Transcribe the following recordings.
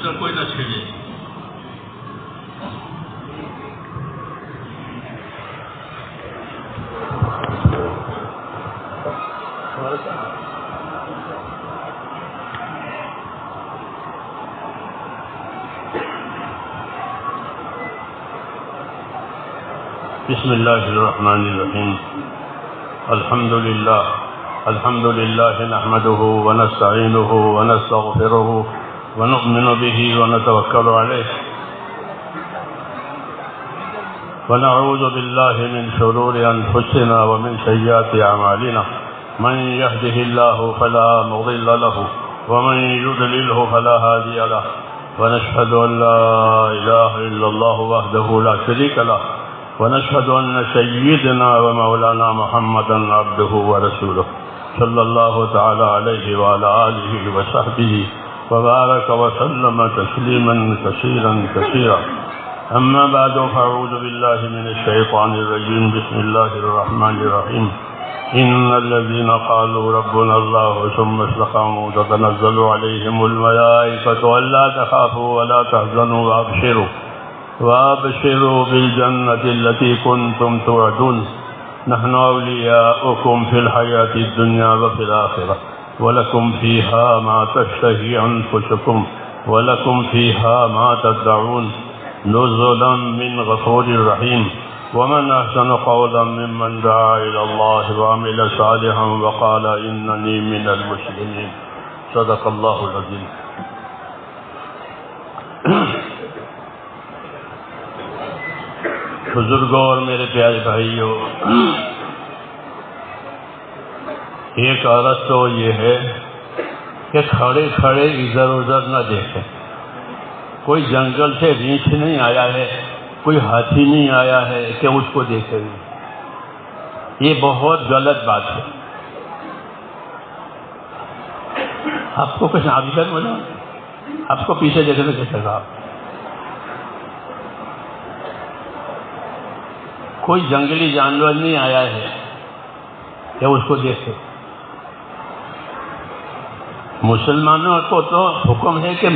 دوسرا کوئی نہ چھیڑے. بسم اللہ الرحمن الرحیم. الحمد للہ نحمده ونستعینه ونستغفره ونؤمن به ونتوکل علیہ ونعوذ باللہ من شرور انفسنا ومن سیئات اعمالنا من يهده الله فلا مضل له ومن يضلله فلا هادي له ونشهد ان لا اله الا الله وحده لا شريك له ونشهد أن سيدنا ومولانا محمدا عبده ورسوله صلى الله تعالى عليه وعلى آله وصحبه وبارك وسلم تسليما كثيرا أما بعد فأعوذ بالله من الشيطان الرجيم. بسم الله الرحمن الرحيم. إن الذين قالوا ربنا الله ثم استقاموا تتنزل عليهم الملائكة ألا تخافوا ولا تحزنوا وابشروا بالجنة التي كنتم توعدون نحن أولياؤكم في الحياة الدنيا وفي الآخرة ولكم فيها ما تشتهي أنفسكم ولكم فيها ما تدعون نزلا من غفور رحيم. ومن أحسن قولا ممن دعا إلى الله وعمل صالحا وقال إنني من المسلمين. صدق الله العظيم. بزرگوں اور میرے پیارے بھائیوں، ایک عادت تو یہ ہے کہ کھڑے کھڑے ادھر ادھر نہ دیکھیں. کوئی جنگل سے ریچھ نہیں آیا ہے، کوئی ہاتھی نہیں آیا ہے کہ اس کو دیکھے گے. یہ بہت غلط بات ہے. آپ کو کچھ عادت ہو جائے، آپ کو پیچھے دیکھنے کیسے گا؟ کوئی جنگلی جانور نہیں آیا ہے کہ اس کو دیکھے. مسلمانوں کو تو حکم ہے کہ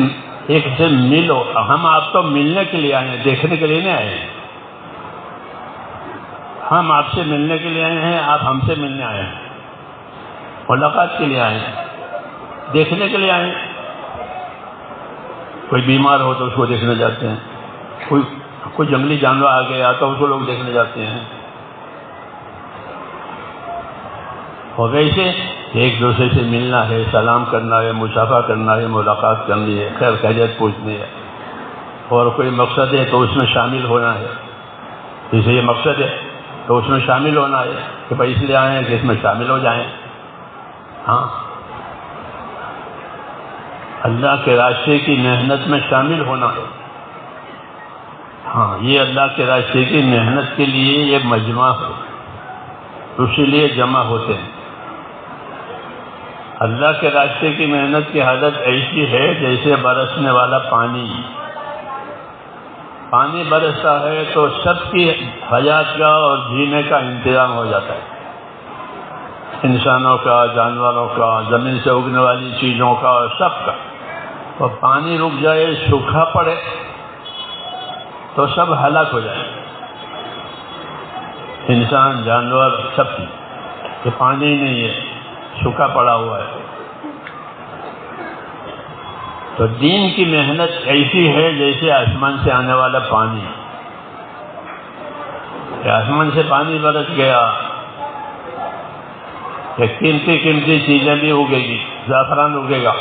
ایک سے ملو. ہم آپ کو ملنے کے لیے آئے ہیں، دیکھنے کے لیے نہیں آئے ہیں. ہم آپ سے ملنے کے لیے آئے ہیں، آپ ہم سے ملنے آئے ہیں، ملاقات کے لیے آئے ہیں، دیکھنے کے لیے آئے ہیں. کوئی بیمار ہو تو اس کو دیکھنے جاتے ہیں، کوئی جنگلی جانور آ گیا تو اس کو لوگ دیکھنے جاتے ہیں. اور ویسے ایک دوسرے سے ملنا ہے، سلام کرنا ہے، مصافحہ کرنا ہے، ملاقات کرنی ہے، خیر خیریت پوچھنی ہے، اور کوئی مقصد ہے تو اس میں شامل ہونا ہے. جیسے یہ مقصد ہے تو اس میں شامل ہونا ہے کہ بھائی اس لیے آئے ہیں کہ اس میں شامل ہو جائیں. ہاں، اللہ کے راستے کی محنت میں شامل ہونا ہے. ہاں، یہ اللہ کے راستے کی محنت کے لیے یہ مجمع ہے، اسی لیے جمع ہوتے ہیں. اللہ کے راستے کی محنت کی حالت ایسی ہے جیسے برسنے والا پانی برستا ہے تو سب کی حیات کا اور جینے کا انتظام ہو جاتا ہے. انسانوں کا، جانوروں کا، زمین سے اگنے والی چیزوں کا، سب کا. اور پانی رک جائے، سوکھا پڑے تو سب ہلاک ہو جائے. انسان، جانور، سب کی. کہ پانی نہیں ہے، سوکھا پڑا ہوا ہے. تو دین کی محنت ایسی ہے جیسے آسمان سے آنے والا پانی. کہ آسمان سے پانی برس گیا کہ قیمتی چیزیں بھی اگے گی. زعفران اگے گا،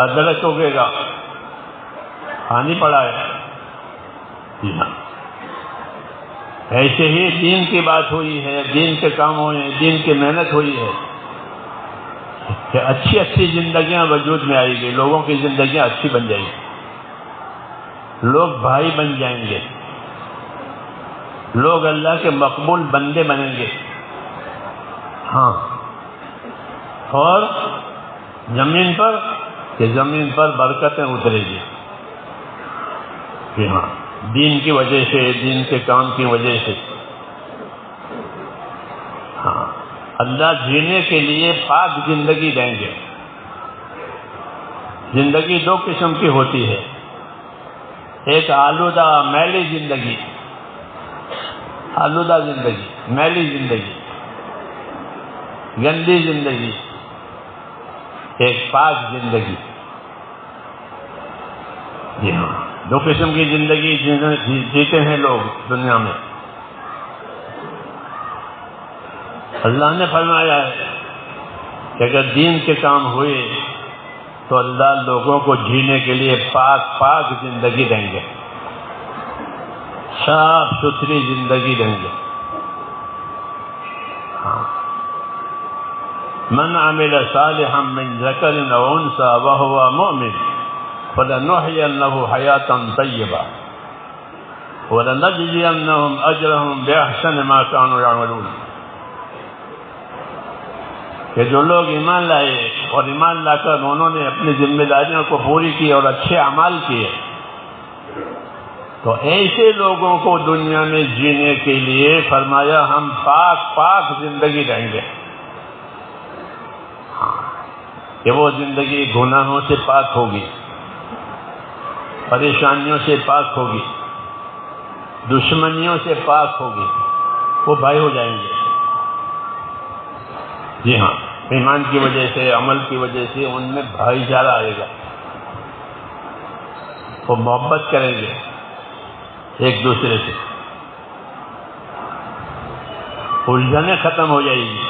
ادرک اگے گا، پانی پڑا ہے. ایسے ہی دین کی بات ہوئی ہے، دین کے کام ہوئے ہیں، دین کی محنت ہوئی ہے کہ اچھی زندگیاں وجود میں آئے گی. لوگوں کی زندگیاں اچھی بن جائیں گی، لوگ بھائی بن جائیں گے، لوگ اللہ کے مقبول بندے بنیں گے. ہاں، اور زمین پر برکتیں اترے گی. جی ہاں، دین کی وجہ سے، دین کے کام کی وجہ سے. ہاں، اللہ جینے کے لیے پاک زندگی دیں گے. زندگی دو قسم کی ہوتی ہے، ایک آلودہ میلی زندگی، آلودہ زندگی، میلی زندگی، گندی زندگی، ایک پاک زندگی۔ جی ہاں، دو قسم کی زندگی جیتے ہیں لوگ دنیا میں۔ اللہ نے فرمایا ہے کہ اگر دین کے کام ہوئے تو اللہ لوگوں کو جینے کے لیے پاک پاک زندگی دیں گے، صاف ستھری زندگی دیں گے۔ من عمل صالحا من ذکر او انثى وهو مؤمن فلنحيينه حياة طیبہ ولنجزینهم اجرهم باحسن ما كانوا يعملون، کہ جو لوگ ایمان لائے اور ایمان لا کر انہوں نے اپنی ذمہ داریوں کو پوری کی اور اچھے اعمال کیے، تو ایسے لوگوں کو دنیا میں جینے کے لیے فرمایا ہم پاک پاک زندگی دیں گے، کہ وہ زندگی گناہوں سے پاک ہوگی، پریشانیوں سے پاک ہوگی، دشمنیوں سے پاک ہوگی، وہ بھائی ہو جائیں گے۔ جی ہاں، ایمان کی وجہ سے، عمل کی وجہ سے ان میں بھائی چارہ آئے گا، وہ محبت کریں گے ایک دوسرے سے، الجھنیں ختم ہو جائے گی۔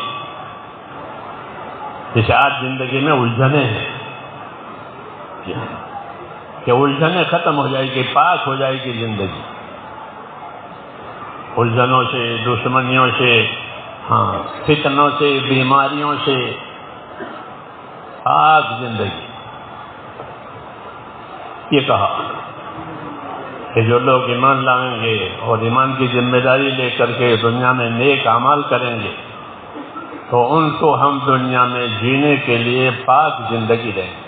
جیسے آج زندگی میں الجھنیں ہیں، کہ الجھنیں ختم ہو جائے گی، پاک ہو جائے گی زندگی الجھنوں سے، دشمنیوں سے، ہاں فتنوں سے، بیماریوں سے، پاک زندگی۔ یہ کہا کہ جو لوگ ایمان لائیں گے اور ایمان کی ذمہ داری لے کر کے دنیا میں نیک اعمال کریں گے تو ان کو ہم دنیا میں جینے کے لیے پاک زندگی دیں گے،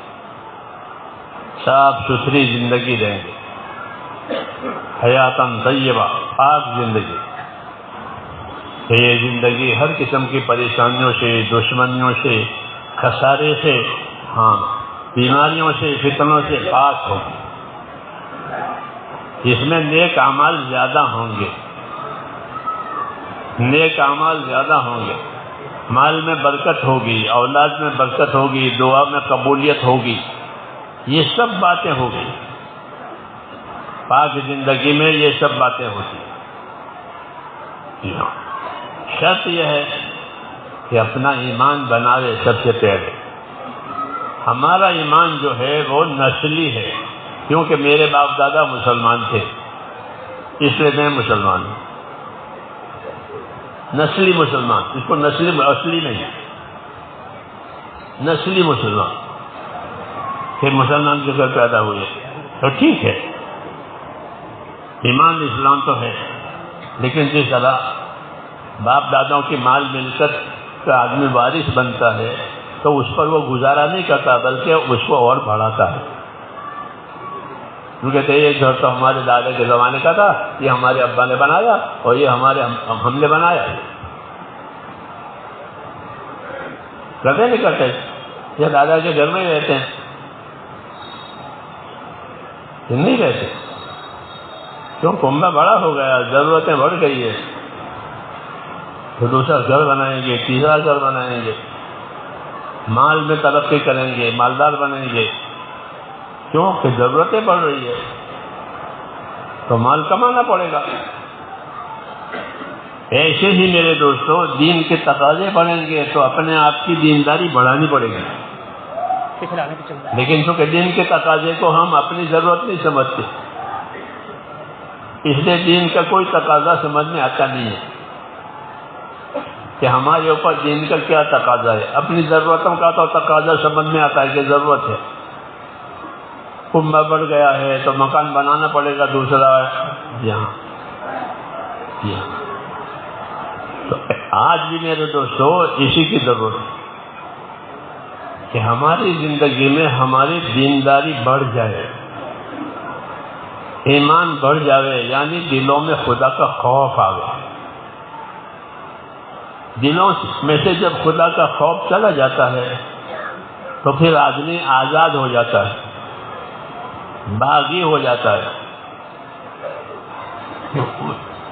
صاف ستھری زندگی دیں گے، حیاتاً طیبہ، پاک زندگی۔ کہ یہ زندگی ہر قسم کی پریشانیوں سے، دشمنیوں سے، خسارے سے، ہاں بیماریوں سے، فتنوں سے پاک ہوگی۔ اس میں نیک اعمال زیادہ ہوں گے، نیک اعمال زیادہ ہوں گے، مال میں برکت ہوگی، اولاد میں برکت ہوگی، دعا میں قبولیت ہوگی، یہ سب باتیں ہوگی۔ پاک زندگی میں یہ سب باتیں ہوتی ہیں۔ شرط یہ ہے کہ اپنا ایمان بناوے۔ سب سے پہلے ہمارا ایمان جو ہے وہ نسلی ہے، کیونکہ میرے باپ دادا مسلمان تھے، اس لیے میں مسلمان ہوں۔ نسلی مسلمان، اس کو نسلی اصلی نہیں، نسلی مسلمان، کہ مسلمان کے گھر پیدا ہوئے تو ٹھیک ہے، ایمان اسلام تو ہے، لیکن جس طرح باپ داداؤں کی مال ملکت کا آدمی وارث بنتا ہے تو اس پر وہ گزارا نہیں کرتا، بلکہ اس کو اور بڑھاتا ہے۔ کیونکہ یہ گھر تو ہمارے دادا کے زمانے کا تھا، یہ ہمارے ابا نے بنایا اور یہ ہم نے بنایا، کرتے نہیں کرتے؟ یہ دادا کے گھر میں ہی رہتے ہیں، یہ نہیں رہتے، کیوں؟ کنبہ بڑا ہو گیا، ضرورتیں بڑھ گئی ہے، تو دوسرا گھر بنائیں گے، تیسرا گھر بنائیں گے، مال میں ترقی کریں گے، مالدار بنیں گے، کیوں کہ ضرورتیں بڑھ رہی ہے تو مال کمانا پڑے گا۔ ایسے ہی میرے دوستو دین کے تقاضے بڑھیں گے تو اپنے آپ کی دینداری بڑھانی پڑے گی، لیکن چونکہ دین کے تقاضے کو ہم اپنی ضرورت نہیں سمجھتے، اس لیے دین کا کوئی تقاضا سمجھ میں آتا نہیں ہے کہ ہمارے اوپر دین کا کیا تقاضا ہے۔ اپنی ضرورتوں کا تو تقاضا سمجھ میں آتا ہے کہ ضرورت ہے، کنبہ بڑھ گیا ہے تو مکان بنانا پڑے گا دوسرا یہاں۔ تو آج بھی میرے دوستو اسی کی ضرورت ہے کہ ہماری زندگی میں ہماری دینداری بڑھ جائے، ایمان بڑھ جائے، یعنی دلوں میں خدا کا خوف آئے۔ دلوں میں سے جب خدا کا خوف چلا جاتا ہے تو پھر آدمی آزاد ہو جاتا ہے۔ باغی ہو جاتا ہے.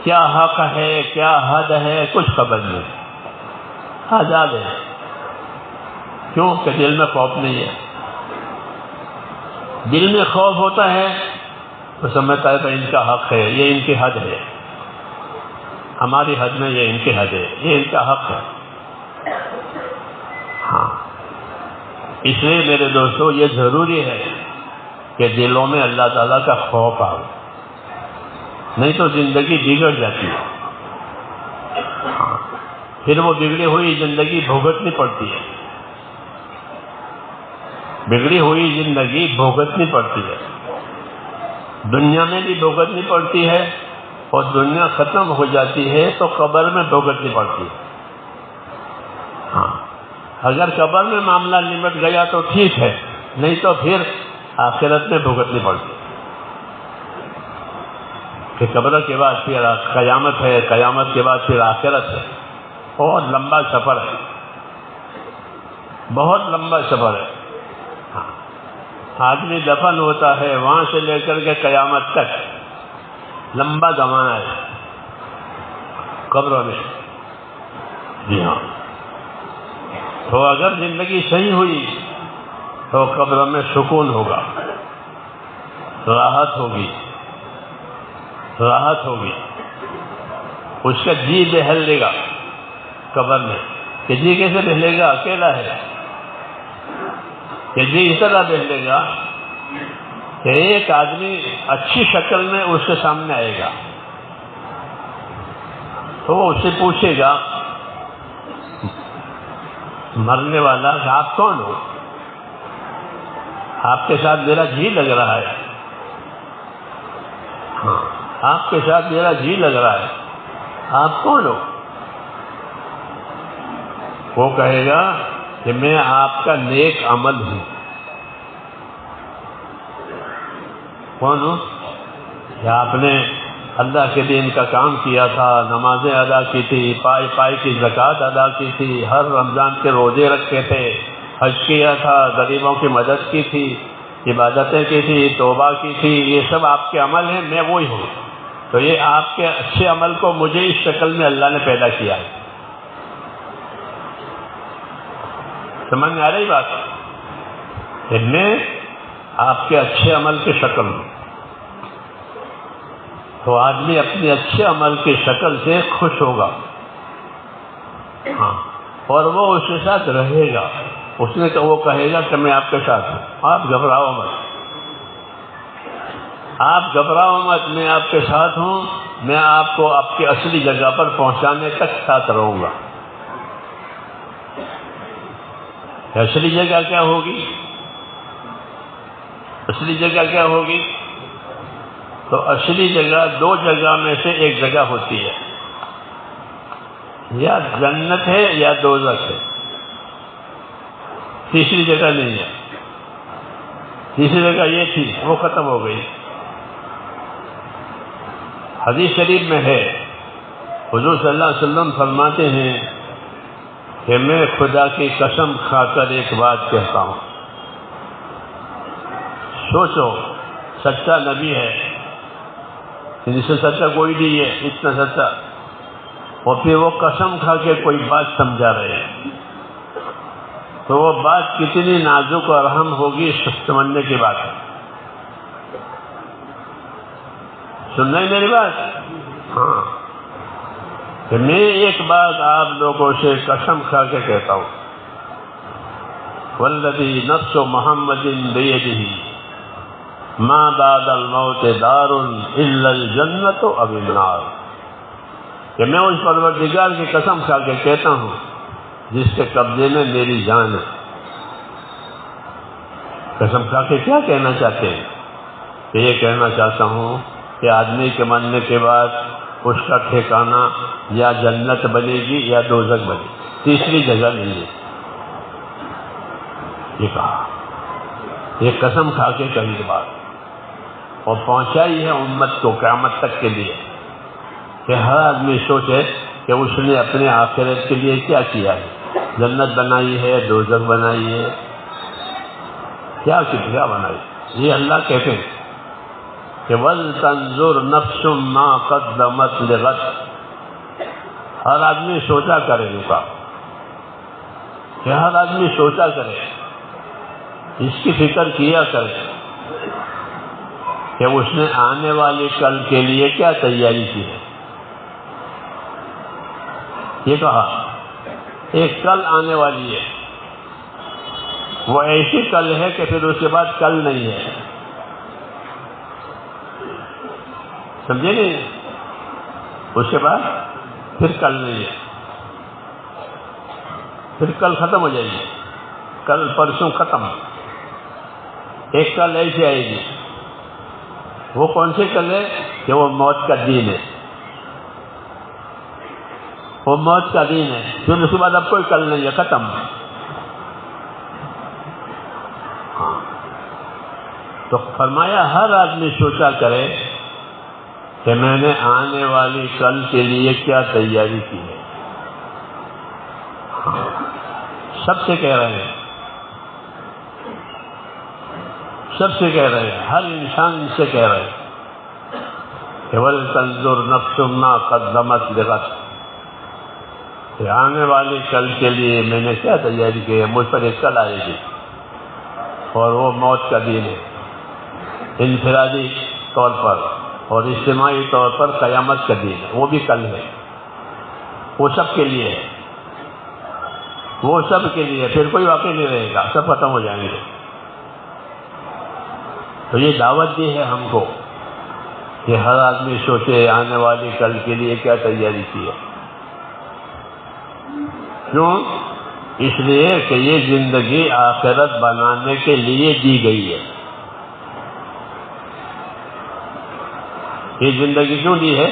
کیا حق ہے کیا حد ہے کچھ خبر نہیں, آزاد ہے. کیوں کہ دل میں خوف نہیں ہے. دل میں خوف ہوتا ہے تو سمجھتا ہے کہ ان کا حق ہے, یہ ان کی حد ہے, ہماری حد میں یہ ان کی حد ہے, یہ ان کا حق ہے. ہاں, اس لیے میرے دوستو یہ ضروری ہے کہ دلوں میں اللہ تعالیٰ کا خوف آئے, نہیں تو زندگی بگڑ جاتی ہے. ہاں, پھر وہ بگڑی ہوئی زندگی بھگتنی پڑتی ہے. بگڑی ہوئی زندگی بھگتنی پڑتی ہے, دنیا میں بھی بھگتنی پڑتی ہے, اور دنیا ختم ہو جاتی ہے تو قبر میں بھگتنی پڑتی ہے. ہاں, اگر قبر میں معاملہ نمٹ گیا تو ٹھیک ہے, نہیں تو پھر آخرت میں بھگتنی پڑتی ہے. کہ قبر کے بعد پھر قیامت ہے, قیامت کے بعد پھر آخرت ہے. بہت لمبا سفر ہے, بہت لمبا سفر ہے. ہاں, آدمی دفن ہوتا ہے وہاں سے لے کر کے قیامت تک لمبا زمانہ ہے قبروں میں. جی ہاں, تو اگر زندگی صحیح ہوئی تو قبر میں سکون ہوگا, راحت ہوگی, راحت ہوگی. اس کا جی بہل لے گا قبر میں, کہ جی کیسے بہلے گا, اکیلا ہے. کہ جی اس طرح بہلے گا کہ ایک آدمی اچھی شکل میں اس کے سامنے آئے گا, تو وہ اس سے پوچھے گا مرنے والا کہ آپ کون ہو, آپ کے ساتھ میرا جی لگ رہا ہے. ہاں, آپ کے ساتھ میرا جی لگ رہا ہے, آپ کون ہو؟ وہ کہے گا کہ میں آپ کا نیک عمل ہوں. کون ہوں؟ کہ آپ نے اللہ کے دین کا کام کیا تھا, نمازیں ادا کی تھی, پائی پائی کی زکوٰۃ ادا کی تھی, ہر رمضان کے روزے رکھے تھے, حج کیا تھا, غریبوں کی مدد کی تھی, عبادتیں کی تھی, توبہ کی تھی. یہ سب آپ کے عمل ہیں, میں وہی ہوں. تو یہ آپ کے اچھے عمل کو مجھے اس شکل میں اللہ نے پیدا کیا ہے. سمجھ میں آ رہی بات؟ کہ میں آپ کے اچھے عمل کی شکل ہوں. تو آدمی اپنے اچھے عمل کی شکل سے خوش ہوگا. ہاں, اور وہ اس کے ساتھ رہے گا. اس نے تو وہ کہے گا کہ میں آپ کے ساتھ ہوں, آپ گھبراؤ مت, آپ گھبراؤ مت, میں آپ کے ساتھ ہوں, میں آپ کو آپ کی اصلی جگہ پر پہنچانے تک ساتھ رہوں گا. اصلی جگہ کیا ہوگی؟ اصلی جگہ کیا ہوگی؟ تو اصلی جگہ دو جگہ میں سے ایک جگہ ہوتی ہے, یا جنت ہے یا دوزخ ہے, تیسری جگہ نہیں ہے. تیسری جگہ یہ تھی, وہ ختم ہو گئی. حدیث شریف میں ہے, حضور صلی اللہ علیہ وسلم فرماتے ہیں کہ میں خدا کی قسم کھا کر ایک بات کہتا ہوں, سوچو سچا نبی ہے, جس سے سچا کوئی نہیں ہے, اتنا سچا, اور پھر وہ قسم کھا کے کوئی بات سمجھا رہے ہیں, تو وہ بات کتنی نازک اور اہم ہوگی سمجھنے کی بات ہے. سننا ہے میری بات؟ ہاں, کہ میں ایک بات آپ لوگوں سے قسم کھا کے کہتا ہوں, والذی نفس محمد بیدہ ما بعد الموت دار الا الجنۃ او النار. کہ میں اس پروردگار کی قسم کھا کے کہتا ہوں جس کے قبضے میں میری جان ہے. قسم کھا کے کیا کہنا چاہتے ہیں؟ کہ یہ کہنا چاہتا ہوں کہ آدمی کے مرنے کے بعد اس کا ٹھکانہ یا جنت بنے گی یا دوزخ بنے گی, تیسری جگہ نہیں ہے. یہ کہا, یہ قسم کھا کے کہی بات, اور پہنچائی ہے امت کو قیامت تک کے لیے, کہ ہر آدمی سوچے کہ اس نے اپنے آخرت کے لیے کیا کیا ہے, جنت بنائی ہے, دوزخ بنائی ہے, کیا بنائی. یہ اللہ کہتے ہیں کہ وَلْتَنْظُرْ نَفْسٌ مَا قَدَّمَتْ لِغَدٍ، ہر آدمی سوچا کرے گا، کہ ہر آدمی سوچا کرے، اس کی فکر کیا کرے کہ اس نے آنے والی کل کے لیے کیا تیاری کی ہے۔ یہ کہا ایک کل آنے والی ہے، وہ ایسی کل ہے کہ پھر اس کے بعد کل نہیں ہے، سمجھے نہیں؟ اس کے بعد پھر کل نہیں ہے، پھر کل ختم ہو جائے گی، کل پرسوں ختم، ایک کل ایسی آئے گی۔ وہ کون سی کل ہے؟ کہ وہ موت کا دن ہے، وہ موت کا دن ہے، پھر اس کے بعد اب کوئی کل نہیں ہے، ختم۔ تو فرمایا ہر آدمی سوچا کرے کہ میں نے آنے والی کل کے لیے کیا تیاری کی ہے۔ سب سے کہہ رہے ہیں، سب سے کہہ رہے ہیں، ہر انسان سے کہہ رہے ہیں کہ وَلْتَنْظُرْ نَفْسٌ مَا قَدَّمَتْ لِغَدٍ، کہ آنے والی کل کے لیے میں نے کیا تیاری کی ہے۔ مجھ پر ایک کل آئے گی اور وہ موت کا دن ہے، انفرادی طور پر اور اجتماعی طور پر قیامت کا دن ہے، وہ بھی کل ہے، وہ سب کے لیے ہے، وہ سب کے لیے، پھر کوئی واقع نہیں رہے گا، سب ختم ہو جائیں گے۔ تو یہ دعوت دی ہے ہم کو کہ ہر آدمی سوچے آنے والی کل کے لیے کیا تیاری کی ہے۔ کیوں؟ اس لیے کہ یہ زندگی آخرت بنانے کے لیے دی گئی ہے۔ یہ زندگی کیوں دی ہے؟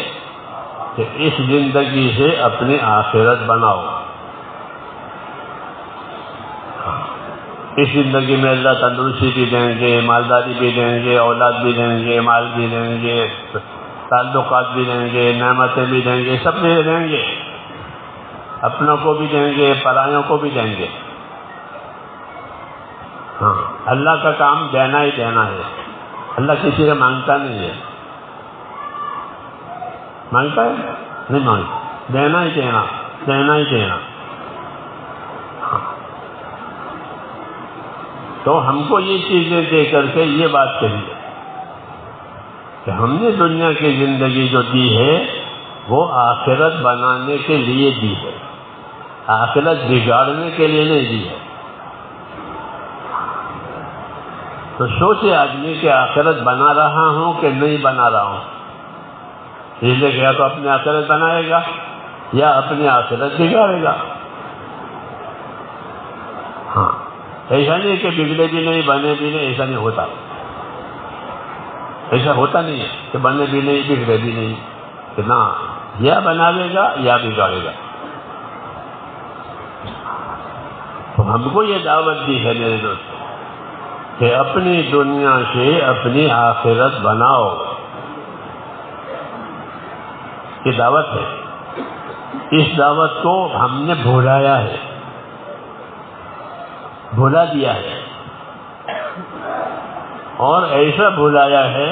کہ اس زندگی سے اپنی آخرت بناؤ۔ اس زندگی میں اللہ تندرستی بھی دیں گے، مالداری بھی دیں گے، اولاد بھی دیں گے، مال بھی دیں گے، تعلقات بھی دیں گے، نعمتیں بھی دیں گے، سب دیں گے، اپنوں کو بھی دیں گے، پرایوں کو بھی دیں گے۔ ہاں، اللہ کا کام دینا ہی دینا ہے، اللہ کسی سے مانگتا نہیں ہے، مانگتا ہے نہیں، مانگتا، دینا ہی دینا، دینا ہی دینا۔ تو ہم کو یہ چیزیں دے کر کے یہ بات کہی ہے کہ ہم نے دنیا کی زندگی جو دی ہے وہ آخرت بنانے کے لیے دی ہے، آخرت بگاڑنے کے لیے نہیں دی ہے۔ تو سوچے آدمی کہ آخرت بنا رہا ہوں کہ نہیں بنا رہا ہوں، اس لیے کہ یا تو اپنی آخرت بنائے گا یا اپنی آخرت بگاڑے گا۔ ہاں، ایسا نہیں کہ بگڑے بھی نہیں بنے بھی نہیں، ایسا نہیں ہوتا، ایسا ہوتا نہیں ہے کہ بنے بھی نہیں بگڑے بھی نہیں، کہ نہ، یا بناوے گا یا بگاڑے گا۔ تو ہم کو یہ دعوت دی ہے میرے دوست کہ اپنی دنیا سے اپنی آخرت بناؤ، یہ دعوت ہے۔ اس دعوت کو ہم نے بھولایا ہے، بھلا دیا ہے، اور ایسا بھلایا ہے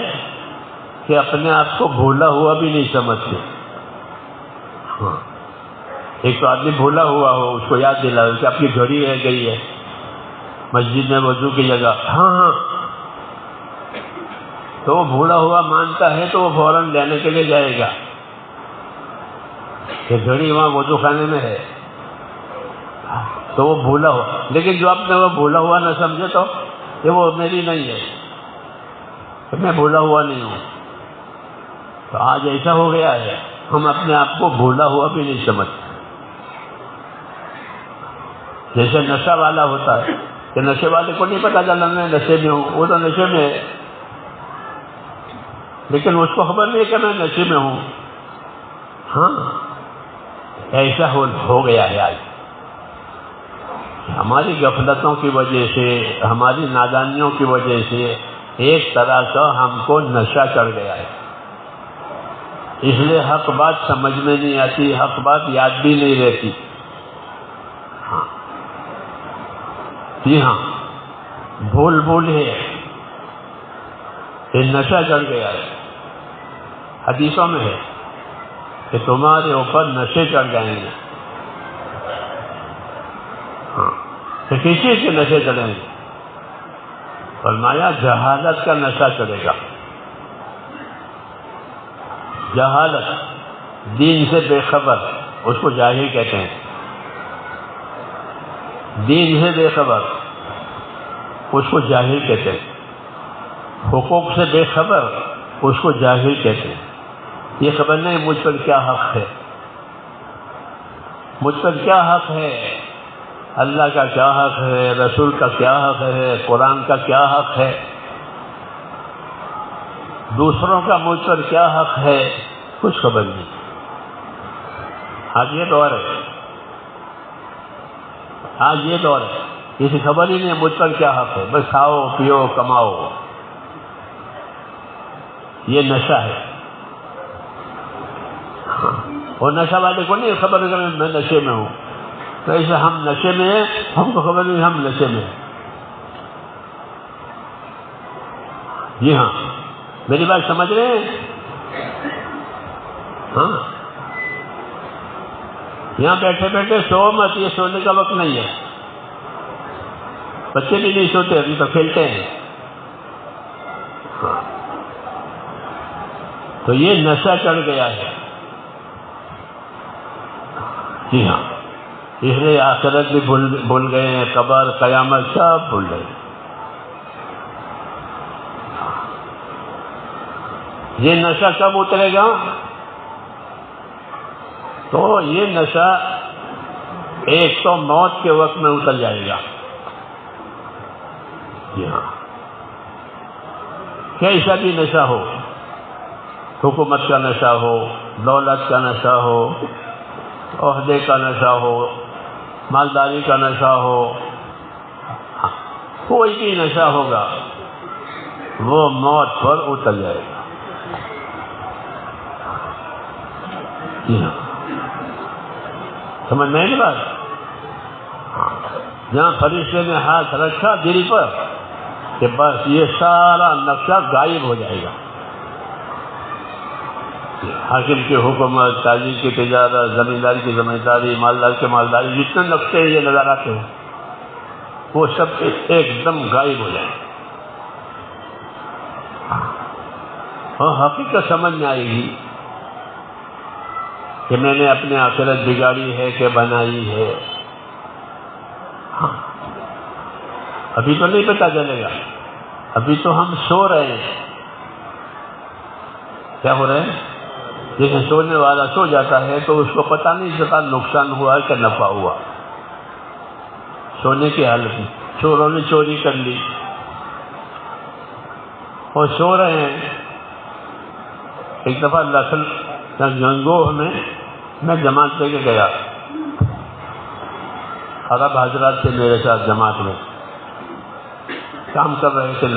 کہ اپنے آپ کو بھولا ہوا بھی نہیں سمجھتے۔ ہاں، ایک تو آدمی بھولا ہوا ہو، اس کو یاد دلاؤ کہ آپ کی گھڑی رہ گئی ہے مسجد میں وضو کی جگہ، ہاں ہاں، تو وہ بھولا ہوا مانتا ہے تو وہ فوراً لینے کے لیے جائے گا کہ گھڑی وہاں وضو خانے میں ہے، تو وہ بھولا ہوا۔ لیکن جو آپ نے وہ بھولا ہوا نہ سمجھے تو یہ وہ میری نہیں ہے، کہ میں بھولا ہوا نہیں ہوں۔ تو آج ایسا ہو گیا ہے، ہم اپنے آپ کو بھولا ہوا بھی نہیں سمجھتے۔ جیسے نشہ والا ہوتا ہے کہ نشے والے کو نہیں پتا چلا میں نشے میں ہوں، وہ تو نشے میں ہے، لیکن اس کو خبر نہیں کہ میں نشے میں ہوں۔ ہاں، ایسا ہو گیا ہے آج۔ ہماری غفلتوں کی وجہ سے، ہماری نادانیوں کی وجہ سے ایک طرح کا ہم کو نشہ چڑھ گیا ہے، اس لیے حق بات سمجھ میں نہیں آتی، حق بات یاد بھی نہیں رہتی۔ ہاں جی ہاں، بھول ہے، یہ نشہ چڑھ گیا ہے. حدیثوں میں ہے کہ تمہارے اوپر نشے چڑھ جائیں گے. کہ کس چیز کے نشے چڑھیں گے؟ فرمایا جہالت کا نشہ چڑھے گا. جہالت، دین سے بے خبر، اس کو جاہل کہتے ہیں. دین سے بے خبر اس کو جاہل کہتے ہیں. حقوق سے بے خبر اس کو جاہل کہتے ہیں. یہ خبر نہیں مجھ پر کیا حق ہے، مجھ پر کیا حق ہے، اللہ کا کیا حق ہے، رسول کا کیا حق ہے، قرآن کا کیا حق ہے، دوسروں کا مجھ پر کیا حق ہے، کچھ خبر نہیں. آج یہ دور ہے، آج یہ دور ہے، کسی خبر ہی نہیں مجھ پر کیا حق ہے، بس کھاؤ پیو کماؤ. یہ نشہ ہے. اور نشہ والے کو نہیں خبر ہے میں نشے میں ہوں. تو ایسے ہم نشے میں ہیں، ہم کو خبر نہیں ہم نشے میں ہیں. جی ہاں، میری بات سمجھ رہے ہیں؟ ہاں، یہاں بیٹھے بیٹھے سو مت، یہ سونے کا وقت نہیں ہے. بچے بھی نہیں سوتے، ابھی تو کھیلتے ہیں. ہاں، تو یہ نشہ چڑھ گیا ہے. جی ہاں، اس لیے آخرت بھی بھول گئے ہیں، قبر قیامت سب بھول گئے. یہ نشہ کب اترے گا؟ تو یہ نشہ ایک تو موت کے وقت میں اتر جائے گا. جی ہاں، کیسا بھی نشہ ہو، حکومت کا نشہ ہو، دولت کا نشہ ہو، عہدے کا نشہ ہو، مالداری کا نشہ ہو، کوئی بھی نشہ ہوگا وہ موت پر اتر جائے گا. جی ہاں، سمجھ میں نہیں بات؟ جہاں فرشتے نے ہاتھ رکھا دل پر کہ بس یہ سارا نقشہ غائب ہو جائے گا. حاکم کی حکومت، تاجر کی تجارت، زمیندار کی زمینداری، مالدار کی مالداری، جتنے نقشے یہ نظر آتے ہیں وہ سب ایک دم غائب ہو جائیں. اور حقیقت سمجھ میں آئے گی کہ میں نے اپنے آخرت بگاڑی ہے کہ بنائی ہے. ہاں، ابھی تو نہیں پتہ چلے گا، ابھی تو ہم سو رہے ہیں. کیا ہو رہے ہیں؟ جیسے سونے والا سو جاتا ہے تو اس کو پتہ نہیں چلتا نقصان ہوا کہ نفع ہوا. سونے کی حالت میں چوروں نے چوری کر لی اور سو رہے ہیں. ایک دفعہ لکھن گنگوہ میں جماعت لے کے گیا. عرب حضرات تھے میرے ساتھ جماعت میں، کام کر رہے تھے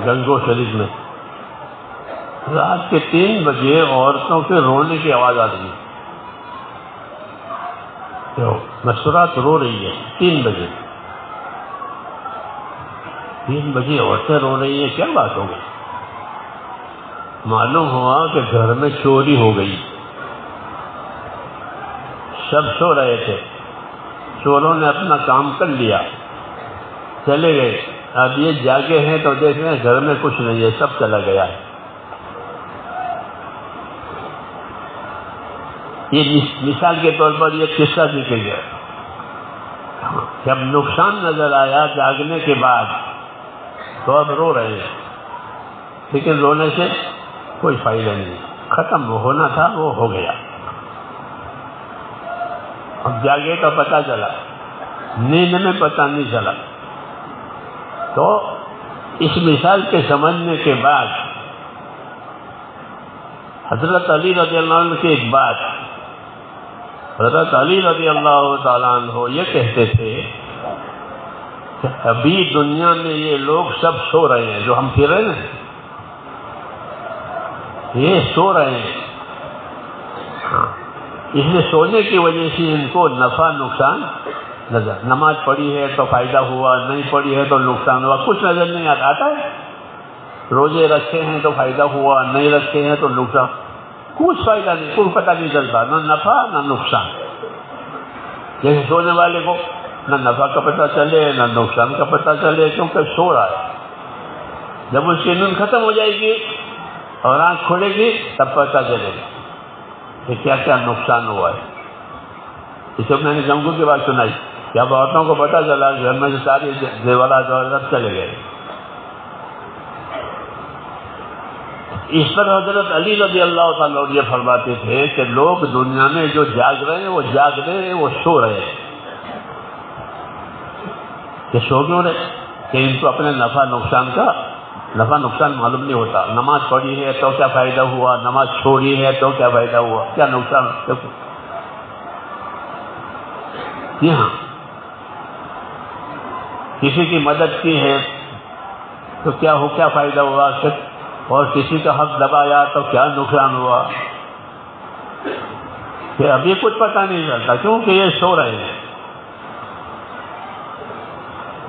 گنگوہ شریف میں. رات کے 3 بجے عورتوں کے رونے کی آواز آ رہی ہے. مسرات رو رہی ہے 3 بجے. 3 بجے عورتیں رو رہی ہیں، کیا بات ہو گئی؟ معلوم ہوا کہ گھر میں چوری ہو گئی. سب سو رہے تھے، چوروں نے اپنا کام کر لیا، چلے گئے. اب یہ جاگے ہیں تو دیکھ رہے ہیں گھر میں کچھ نہیں ہے، سب چلا گیا ہے. یہ مثال کے طور پر یہ قصہ ذکر گیا. جب نقصان نظر آیا جاگنے کے بعد تو اب رو رہے ہیں، لیکن رونے سے کوئی فائدہ نہیں. ختم ہونا تھا وہ ہو گیا. اب جاگے تو پتہ چلا، نیند میں پتہ نہیں چلا. تو اس مثال کے سمجھنے کے بعد حضرت علی رضی اللہ عنہ کی ایک بات، حضرت علی رضی اللہ تعالیٰ عنہ یہ کہتے تھے کہ ابھی دنیا میں یہ لوگ سب سو رہے ہیں، جو ہم پھر رہے ہیں یہ سو رہے ہیں. اس لیے سونے کی وجہ سے ان کو نفع نقصان نظر، نماز پڑھی ہے تو فائدہ ہوا، نہیں پڑھی ہے تو نقصان ہوا، کچھ نظر نہیں آتا ہے. روزے رکھے ہیں تو فائدہ ہوا، نہیں رکھے ہیں تو نقصان، کچھ فائدہ نہیں، کوئی پتہ نہیں چلتا، نہ نفع نہ نقصان۔ جیسے سونے والے کو نہ نفع کا پتہ چلے نہ نقصان کا پتہ چلے، کیونکہ سو رہا ہے۔ جب اس کی نیند ختم ہو جائے گی اور آنکھ کھلے گی تب پتہ چلے گا کہ کیا کیا نقصان ہوا ہے۔ اس سے میں نے جنگو کی بات سنائی، جب عورتوں کو پتہ چلا کہ گھر میں سے ساری زیورات چلے گئے۔ اس پر حضرت علی رضی اللہ تعالیٰ یہ فرماتے تھے کہ لوگ دنیا میں جو جاگ رہے ہیں وہ جاگ رہے ہیں، وہ سو رہے ہیں۔ کہ سو کیوں رہے؟ کہ ان کو اپنے نفع نقصان معلوم نہیں ہوتا۔ نماز پڑھی ہے تو کیا فائدہ ہوا، نماز چھوڑی ہے تو کیا فائدہ ہوا، کیا نقصان۔ جی ہاں، کسی کی مدد کی ہے تو کیا فائدہ ہوا، اور کسی کا حق دبایا تو کیا نقصان ہوا، کہ ابھی کچھ پتہ نہیں چلتا، کیونکہ یہ سو رہے ہیں۔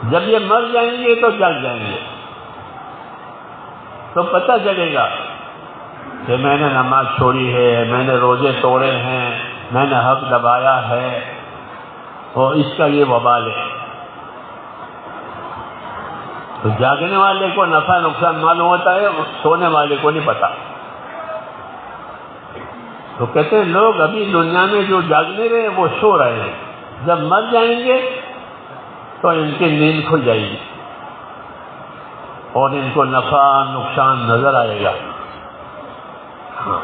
جب یہ مر جائیں گے تو جاگ جائیں گے تو پتہ چلے گا کہ میں نے نماز چھوڑی ہے، میں نے روزے توڑے ہیں، میں نے حق دبایا ہے، اور اس کا یہ وبال ہے۔ تو جاگنے والے کو نفع نقصان معلوم ہوتا ہے، سونے والے کو نہیں پتا۔ تو کہتے ہیں لوگ ابھی دنیا میں جو جاگنے رہے وہ سو رہے ہیں، جب مر جائیں گے تو ان کی نیند کھل جائے گی اور ان کو نفع نقصان نظر آئے گا۔ ہاں،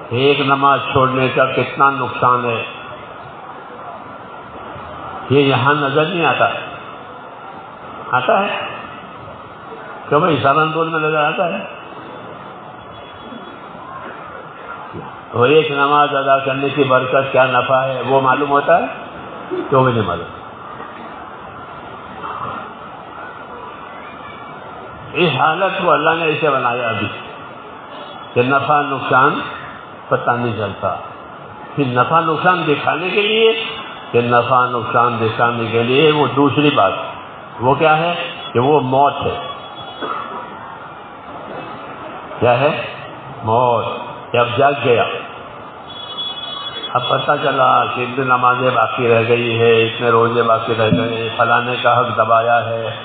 ایک نماز چھوڑنے کا کتنا نقصان ہے یہ یہاں نظر نہیں آتا ہے کہ بھائی سہارنپور میں نظر آتا ہے؟ وہ ایک نماز ادا کرنے کی برکت کیا نفع ہے وہ معلوم ہوتا ہے؟ کیوں بھی نہیں معلوم۔ اس حالت کو اللہ نے ایسے بنایا ابھی کہ نفع نقصان پتہ نہیں چلتا۔ پھر نفع نقصان دکھانے کے لیے وہ دوسری بات وہ کیا ہے کہ وہ موت ہے۔ کیا ہے؟ موت۔ کہ اب جاگ گیا، اب پتہ چلا کہ اتنی نمازیں باقی رہ گئی ہے، اتنے روزے باقی رہ گئے، فلانے کا حق دبایا ہے،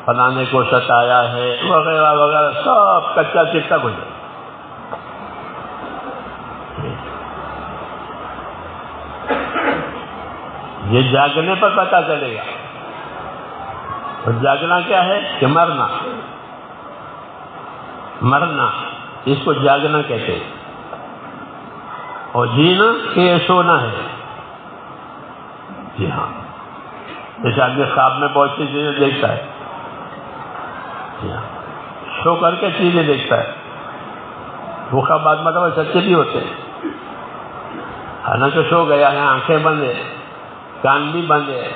فلانے کو ستایا ہے، وغیرہ وغیرہ، سب کچا چٹا ہو جائے۔ یہ جاگنے پر پتہ چلے گا۔ اور جاگنا کیا ہے؟ کہ مرنا، اس کو جاگنا کہتے ہیں۔ اور جینا کہ یہ سونا ہے۔ جی ہاں، جیسے آدمی خواب میں بہت سی چیزیں دیکھتا ہے، جی ہاں، سو کر کے چیزیں دیکھتا ہے، وہ خواب بعد مطلب سچے بھی ہوتے ہیں، حالانکہ سو گیا ہے، آنکھیں بند ہے، کان بھی بند ہے،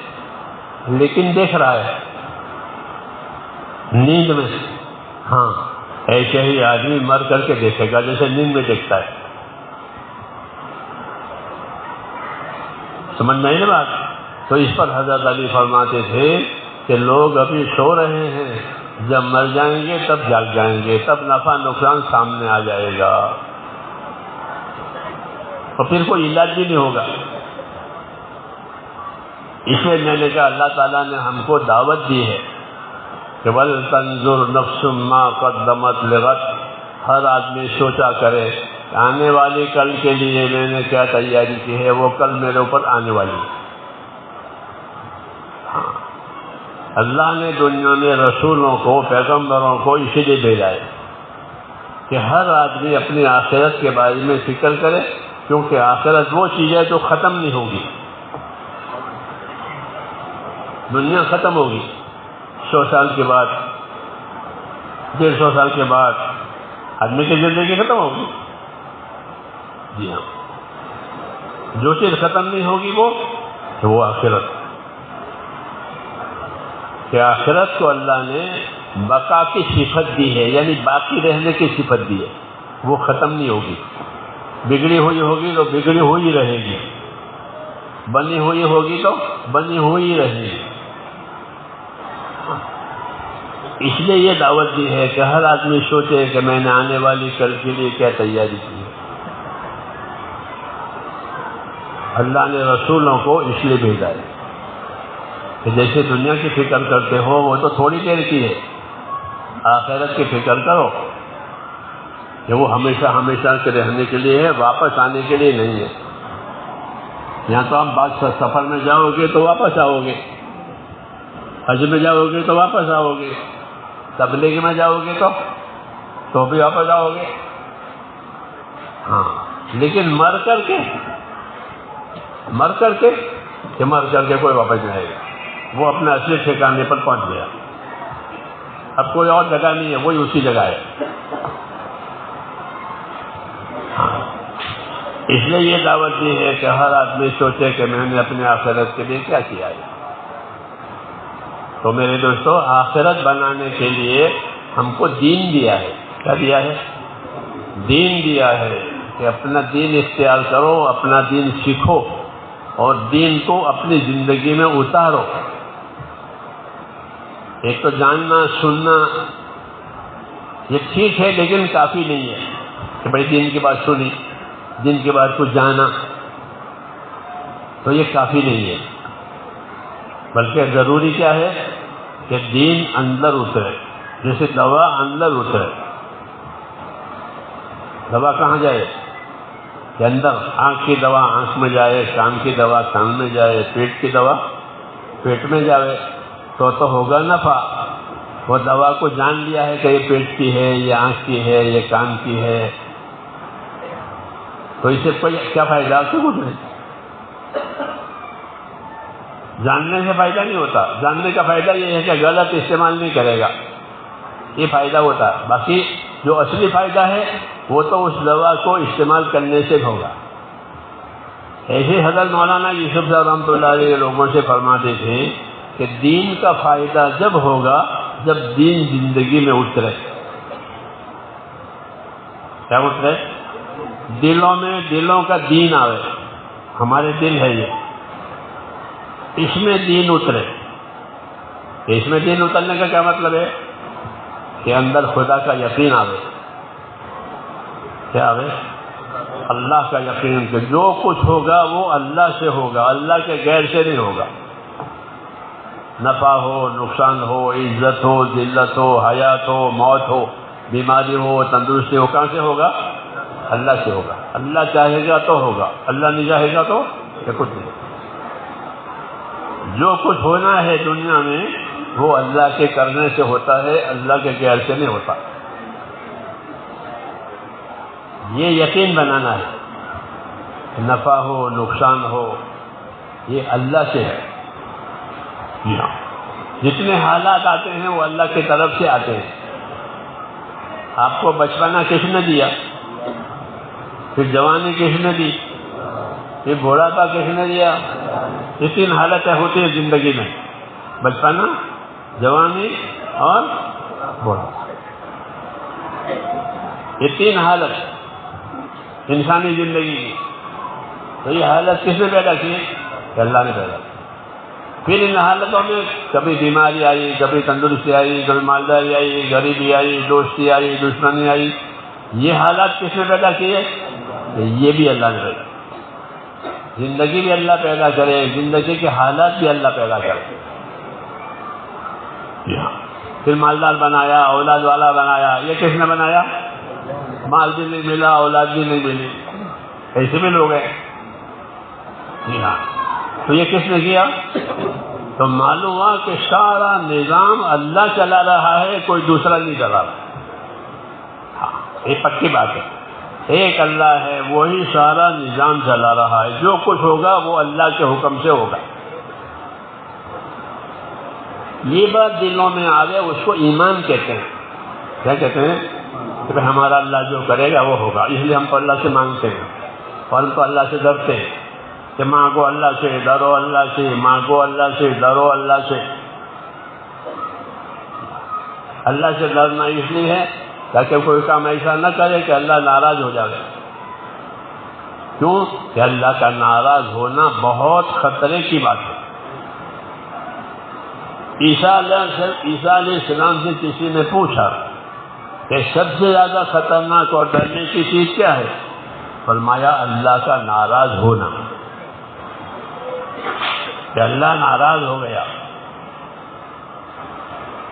لیکن دیکھ رہا ہے نیند میں۔ ہاں، ایسے ہی آدمی مر کر کے دیکھے گا جیسے نیند میں دیکھتا ہے۔ سمجھ میں آئی نا بات؟ تو اس پر حضرت علی فرماتے تھے کہ لوگ ابھی سو رہے ہیں، جب مر جائیں گے تب جاگ جائیں گے، تب نفع نقصان سامنے آ جائے گا، اور پھر کوئی علاج بھی نہیں ہوگا۔ اس لیے میں نے کہا اللہ تعالیٰ نے ہم کو دعوت دی ہے کہ وَلْتَنْظُرْ نَفْسٌ مَا قَدَّمَتْ لِغَدٍ، ہر آدمی سوچا کرے آنے والی کل کے لیے میں نے کیا تیاری کی ہے، وہ کل میرے اوپر آنے والی ہے۔ ہاں، اللہ نے دنیا میں رسولوں کو، پیغمبروں کو اسی لیے بھیجا ہے کہ ہر آدمی اپنی آخرت کے بارے میں فکر کرے، کیونکہ آخرت وہ چیز ہے جو ختم نہیں ہوگی۔ دنیا ختم ہوگی 100 سال کے بعد، 150 سال کے بعد آدمی کی زندگی ختم ہوگی۔ جی ہاں، جو چیز ختم نہیں ہوگی وہ آخرت، کہ آخرت کو اللہ نے بقا کی صفت دی ہے، یعنی باقی رہنے کی صفت دی ہے، وہ ختم نہیں ہوگی۔ بگڑی ہوئی ہوگی تو بگڑی ہوئی رہے گی، بنی ہوئی ہوگی تو بنی ہوئی رہے گی۔ اس لیے یہ دعوت دی ہے کہ ہر آدمی سوچے کہ میں نے آنے والی کل کے لیے کیا تیاری کی ہے۔ اللہ نے رسولوں کو اس لیے بھیجا ہے کہ جیسے دنیا کی فکر کرتے ہو وہ تو تھوڑی دیر کی ہے، آخرت کی فکر کرو کہ وہ ہمیشہ ہمیشہ کے رہنے کے لیے ہے، واپس آنے کے لیے نہیں ہے۔ یہاں تو آپ بعض سفر میں جاؤ گے تو واپس آؤ گے، حج میں جاؤ گے تو واپس آؤ گے، تبلیغ میں جاؤ گے تو بھی واپس آؤ گے، ہاں، لیکن مر کر کے کوئی واپس نہیں آئے گا، وہ اپنے اصلی ٹھکانے پر پہنچ گیا، اب کوئی اور جگہ نہیں ہے، وہی اسی جگہ ہے۔ اس لیے یہ دعوت دی ہے کہ ہر آدمی سوچے کہ میں نے اپنے آخرت کے لیے کیا کیا ہے۔ تو میرے دوستو، آخرت بنانے کے لیے ہم کو دین دیا ہے۔ کیا دیا ہے؟ دین دیا ہے کہ اپنا دین اختیار کرو، اپنا دین سیکھو اور دین کو اپنی زندگی میں اتارو۔ ایک تو جاننا سننا یہ ٹھیک ہے، لیکن کافی نہیں ہے کہ بھائی دین کی بات سنی، دین کے بعد کچھ جانا، تو یہ کافی نہیں ہے، بلکہ ضروری کیا ہے کہ دین اندر اترے، جیسے دوا اندر اترے۔ دوا کہاں جائے؟ کہ اندر۔ آنکھ کی دوا آنکھ میں جائے، کان کی دوا کان میں جائے، پیٹ کی دوا پیٹ میں جائے تو ہوگا نفع۔ وہ دوا کو جان لیا ہے کہ یہ پیٹ کی ہے، یہ آنکھ کی ہے، یہ کان کی ہے، تو اسے کوئی کیا فائدہ؟ کچھ نہیں، جاننے سے فائدہ نہیں ہوتا۔ جاننے کا فائدہ یہ ہے کہ غلط استعمال نہیں کرے گا، یہ فائدہ ہوتا ہے۔ باقی جو اصلی فائدہ ہے وہ تو اس دوا کو استعمال کرنے سے ہوگا۔ ایسے حضرت مولانا یوسف صاحب رحمۃ اللہ علیہ لوگوں سے فرماتے تھے کہ دین کا فائدہ جب ہوگا جب دین زندگی میں اترے۔ کیا اترے؟ دلوں میں، دلوں کا دین آوے۔ ہمارے دل ہے یہ، اس میں دین اترے۔ اس میں دین اترنے کا کیا مطلب ہے؟ کہ اندر خدا کا یقین آوے۔ کیا آوے؟ اللہ کا یقین کہ جو کچھ ہوگا وہ اللہ سے ہوگا، اللہ کے غیر سے نہیں ہوگا۔ نفع ہو، نقصان ہو، عزت ہو، ذلت ہو، حیات ہو، موت ہو، بیماری ہو، تندرستی ہو، کہاں سے ہوگا؟ اللہ سے ہوگا۔ اللہ چاہے گا تو ہوگا، اللہ نہیں چاہے گا تو کچھ نہیں۔ جو کچھ ہونا ہے دنیا میں وہ اللہ کے کرنے سے ہوتا ہے، اللہ کے غیر سے نہیں ہوتا۔ یہ یقین بنانا ہے، نفع ہو نقصان ہو یہ اللہ سے ہے۔ جی ہاں، جتنے حالات آتے ہیں وہ اللہ کی طرف سے آتے ہیں۔ آپ کو بچپنا کس نے دیا؟ پھر جوانی کس نے دی؟ پھر بوڑھاپا کس نے دیا؟ یہ تین حالتیں ہوتی ہیں زندگی میں، بچپنا، جوانی اور بوڑھاپا۔ یہ تین حالت انسانی زندگی کی، تو یہ حالت کس نے پیدا کی؟ کہ اللہ نے پیدا کی۔ پھر ان حالتوں میں کبھی بیماری آئی، کبھی تندرستی آئی، کبھی مالداری آئی، غریبی آئی، دوستی آئی، دشمنی آئی، یہ حالات کس نے پیدا کیے؟ یہ بھی اللہ نے پیدا کی۔ زندگی بھی اللہ پیدا کرے، زندگی کے حالات بھی اللہ پیدا کرے۔ پھر مالدار بنایا، اولاد والا بنایا، یہ کس نے بنایا؟ مال بھی نہیں ملا، اولاد بھی نہیں ملی، ایسے بھی لوگ ہیں۔ جی ہاں، تو یہ کس نے کیا؟ تو معلوم ہوا کہ سارا نظام اللہ چلا رہا ہے، کوئی دوسرا نہیں چلا رہا۔ ہاں، یہ پکی بات ہے، ایک اللہ ہے، وہی سارا نظام چلا رہا ہے، جو کچھ ہوگا وہ اللہ کے حکم سے ہوگا۔ یہ بات دلوں میں آ گئے، اس کو ایمان کہتے ہیں۔ کیا کہتے ہیں؟ کہ ہمارا اللہ جو کرے گا وہ ہوگا، اس لیے ہم تو اللہ سے مانگتے ہیں اور ہم تو اللہ سے ڈرتے ہیں کہ مانگو اللہ سے، ڈرو اللہ سے، مانگو اللہ سے، ڈرو اللہ سے۔ اللہ سے ڈرنا اس لیے ہے تاکہ کوئی کام ایسا نہ کرے کہ اللہ ناراض ہو جائے۔ کیوں؟ کہ اللہ کا ناراض ہونا بہت خطرے کی بات ہے۔ عیسیٰ علیہ السلام سے کسی نے پوچھا کہ سب سے زیادہ خطرناک اور ڈرنے کی چیز کیا ہے؟ فرمایا اللہ کا ناراض ہونا، کہ اللہ ناراض ہو گیا،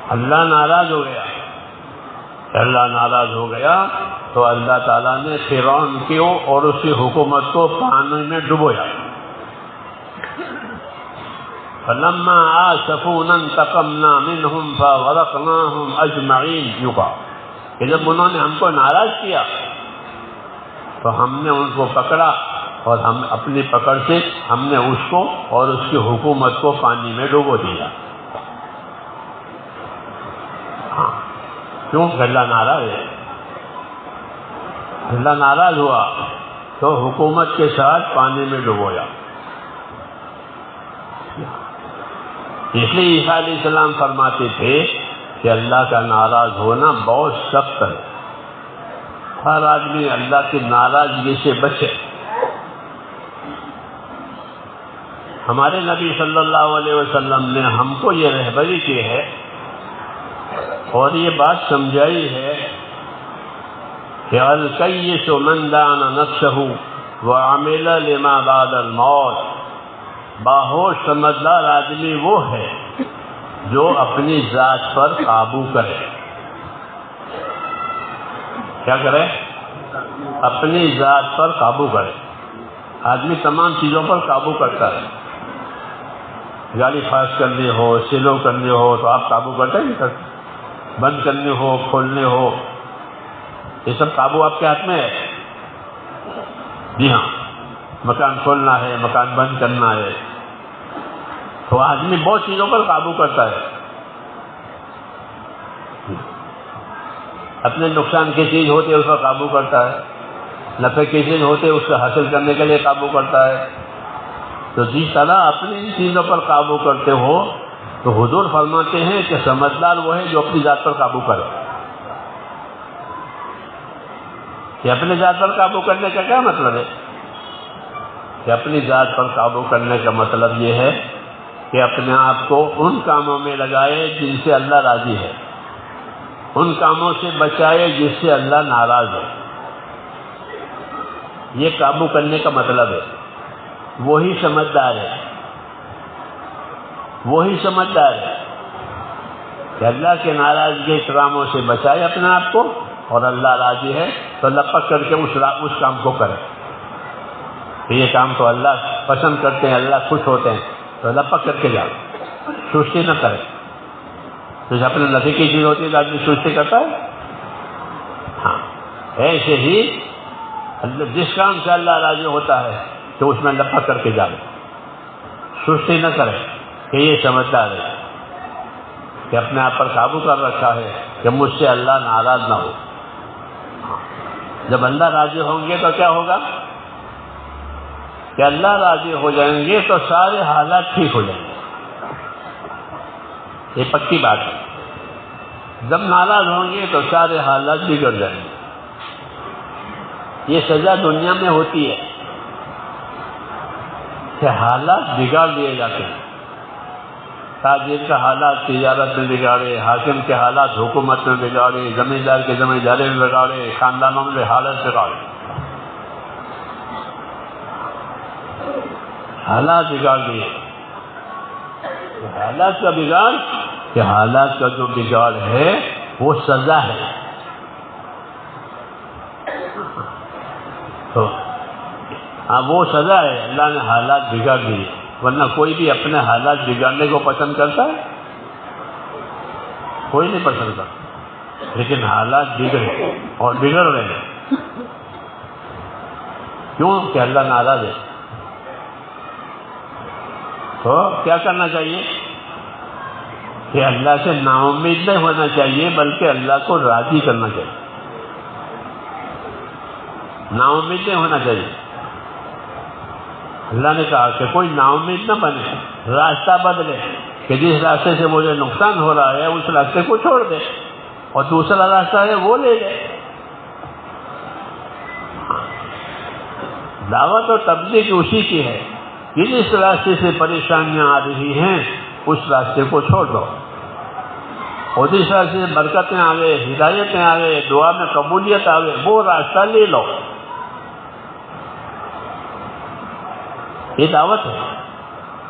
اللہ ناراض ہو گیا، اللہ ناراض ہو گیا تو اللہ تعالیٰ نے فرعون کو اور اس کی حکومت کو پانی میں ڈبویا. فلما آسفونا انتقمنا منهم فغرقناهم اجمعین. یقع کہ جب انہوں نے ہم کو ناراض کیا تو ہم نے ان کو پکڑا اور ہم اپنی پکڑ سے ہم نے اس کو اور اس کی حکومت کو پانی میں ڈبو دیا. ہاں، کیوں؟ اللہ ناراض ہے. اللہ ناراض ہوا تو حکومت کے ساتھ پانی میں ڈبویا. اس لیے عیسیٰ علیہ السلام فرماتے تھے کہ اللہ کا ناراض ہونا بہت سخت ہے. ہر آدمی اللہ کی ناراضگی سے بچے. ہمارے نبی صلی اللہ علیہ وسلم نے ہم کو یہ رہبری کی ہے اور یہ بات سمجھائی ہے کہ الکیس من دان نفسہ وعمل لما بعد الموت. باہوش سمجھدار آدمی وہ ہے جو اپنی ذات پر قابو کرے. کیا کرے؟ اپنی ذات پر قابو کرے. آدمی تمام چیزوں پر قابو کرتا ہے. گاڑی فاسٹ کرنی ہو، سلو کرنی ہو تو آپ قابو کرتے ہیں، نہیں کرتے. بند کرنی ہو، کھولنے ہو، یہ سب قابو آپ کے ہاتھ میں ہے. جی ہاں، مکان کھولنا ہے، مکان بند کرنا ہے، تو آدمی بہت چیزوں پر قابو کرتا ہے. اپنے نقصان کی چیز ہوتے اس پر قابو کرتا ہے، نفع کی چیز ہوتے اس کو حاصل کرنے کے لیے قابو کرتا ہے. تو جس طرح اپنی ان چیزوں پر قابو کرتے ہو تو حضور فرماتے ہیں کہ سمجھدار وہ ہے جو اپنی ذات پر قابو کرے. کہ اپنی ذات پر قابو کرنے کا کیا مطلب ہے؟ کہ اپنی ذات پر قابو کرنے کا مطلب یہ ہے کہ اپنے آپ کو ان کاموں میں لگائے جن سے اللہ راضی ہے، ان کاموں سے بچائے جس سے اللہ ناراض ہے. یہ قابو کرنے کا مطلب ہے. وہی سمجھدار ہے، وہی سمجھدار ہے کہ اللہ کے ناراضگی کے کاموں سے بچائے اپنے آپ کو، اور اللہ راضی ہے تو لپک کر کے اس کام کو کرے. کہ یہ کام تو اللہ پسند کرتے ہیں، اللہ خوش ہوتے ہیں، تو لپک کر کے جاؤ، سستی نہ کرے. تو جب اپنے نفع کی چیز ہوتی ہے تو آدمی سستی کرتا ہے. ہاں، ایسے ہی جس کام سے اللہ راضی ہوتا ہے تو اس میں لپک کر کے جائے، سستی نہ کرے. کہ یہ سمجھدار ہے کہ اپنے آپ پر قابو کر رکھا ہے کہ مجھ سے اللہ ناراض نہ ہو. جب اللہ راضی ہوں گے تو کیا ہوگا؟ کہ اللہ راضی ہو جائیں گے تو سارے حالات ٹھیک ہو جائیں گے. یہ پکی بات ہے. جب ناراض ہوں گے تو سارے حالات بگڑ جائیں گے. یہ سزا دنیا میں ہوتی ہے کہ حالات بگاڑ دیے جاتے ہیں. تاجر کا حالات تجارت میں بگاڑے، حاکم کے حالات حکومت میں بگاڑے، زمیندار کے زمینداری میں بگاڑے، خاندانوں میں حالت بگاڑے. حالات بگاڑ دیے. حالات کا بگاڑ، کہ حالات کا جو بگاڑ ہے وہ سزا ہے. تو وہ سزا ہے. اللہ نے حالات بگاڑ دیے، ورنہ کوئی بھی اپنے حالات بگاڑنے کو پسند کرتا ہے؟ کوئی نہیں پسند کرتا. لیکن حالات بگڑے اور بگڑ رہے ہیں. کیوں؟ کہ اللہ ناراض ہے. تو کیا کرنا چاہیے؟ کہ اللہ سے نا امید نہیں ہونا چاہیے، بلکہ اللہ کو راضی کرنا چاہیے. نا امید نہیں ہونا چاہیے. اللہ نے کہا کہ کوئی نا امید نہ بنے، راستہ بدلے. کہ جس راستے سے مجھے نقصان ہو رہا ہے اس راستے کو چھوڑ دے اور دوسرا راستہ ہے وہ لے لے. دعوت اور تبلیغ اسی کی ہے کہ جس راستے سے پریشانیاں آ رہی ہیں اس راستے کو چھوڑ دو. اور جس راستے سے برکتیں آوے، ہدایتیں آوے، دعا میں قبولیت آوے، وہ راستہ لے لو. یہ دعوت ہے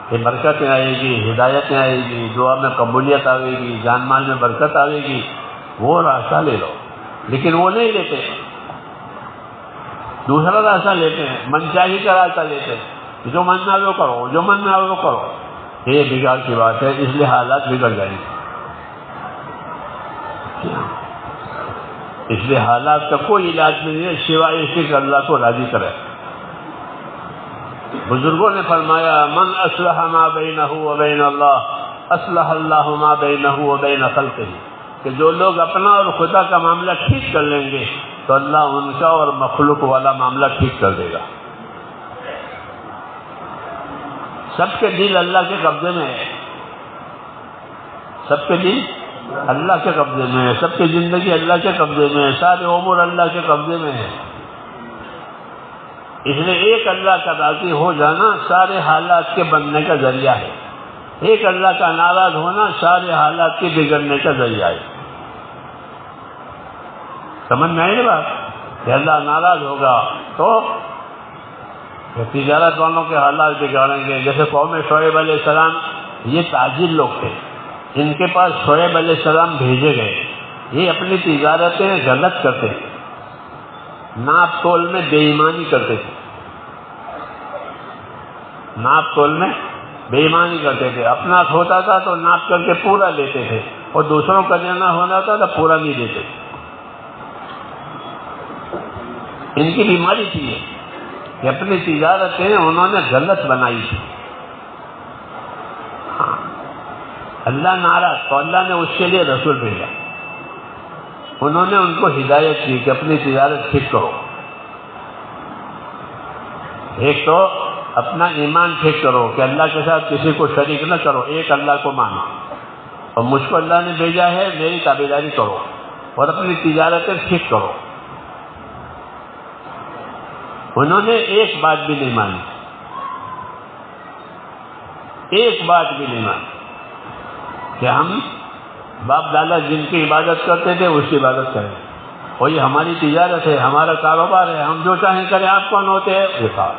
کہ برکتیں آئے گی، ہدایتیں آئے گی، دعا میں قبولیت آئے گی، جان مال میں برکت آئے گی، وہ راستہ لے لو. لیکن وہ نہیں لیتے، دوسرا راستہ لیتے ہیں، منچاہی کا راستہ لیتے ہیں، جو من میں آئے وہ کرو، جو من میں آئے وہ کرو. یہ بگاڑ کی بات ہے، اس لیے حالات بگڑ جائیں گے. اس لیے حالات کا کوئی علاج نہیں ہے سوائے اس کے کہ اللہ کو راضی کرے. بزرگوں نے فرمایا من اصلح ما بینہ وبین اللہ اصلح اللہ ما بینہ وبین خلقہ، کہ جو لوگ اپنا اور خدا کا معاملہ ٹھیک کر لیں گے تو اللہ ان کا اور مخلوق والا معاملہ ٹھیک کر دے گا. سب کے دل اللہ کے قبضے میں ہے، سب کے دل اللہ کے قبضے میں ہے، سب کی زندگی اللہ کے قبضے میں ہے، سارے امور اللہ کے قبضے میں ہے. اس لیے ایک اللہ کا راضی ہو جانا سارے حالات کے بننے کا ذریعہ ہے، ایک اللہ کا ناراض ہونا سارے حالات کے بگڑنے کا ذریعہ ہے. سمجھ میں آئی نا بات؟ کہ اللہ ناراض ہوگا تو تجارت والوں کے حالات بگاڑیں گے. جیسے قوم شعیب علیہ السلام، یہ تاجر لوگ تھے، ان کے پاس شعیب علیہ السلام بھیجے گئے. یہ اپنی تجارتیں غلط کرتے تھے، ناپ تول میں بے ایمانی کرتے تھے، ناپ تول میں بے ایمانی کرتے تھے. اپنا ہوتا تھا تو ناپ کر کے پورا لیتے تھے، اور دوسروں کا دینا ہونا تھا تو پورا نہیں دیتے. ان کی بیماری تھی یہ کہ اپنی تجارتیں انہوں نے غلط بنائی تھی. اللہ ناراض تو اللہ نے اس کے لیے رسول بھیجا. انہوں نے ان کو ہدایت کی کہ اپنی تجارت ٹھیک کرو. ایک تو اپنا ایمان ٹھیک کرو کہ اللہ کے ساتھ کسی کو شریک نہ کرو، ایک اللہ کو مانو، اور مجھ کو اللہ نے بھیجا ہے میری تابعداری کرو، اور اپنی تجارتیں ٹھیک کرو. انہوں نے ایک بات بھی نہیں مانی، ایک بات بھی نہیں مانی کہ ہم باپ دادا جن کی عبادت کرتے تھے اس کی عبادت کریں، اور یہ ہماری تجارت ہے، ہمارا کاروبار ہے، ہم جو چاہیں کریں. آپ کون ہوتے ہیں؟ یہ کہا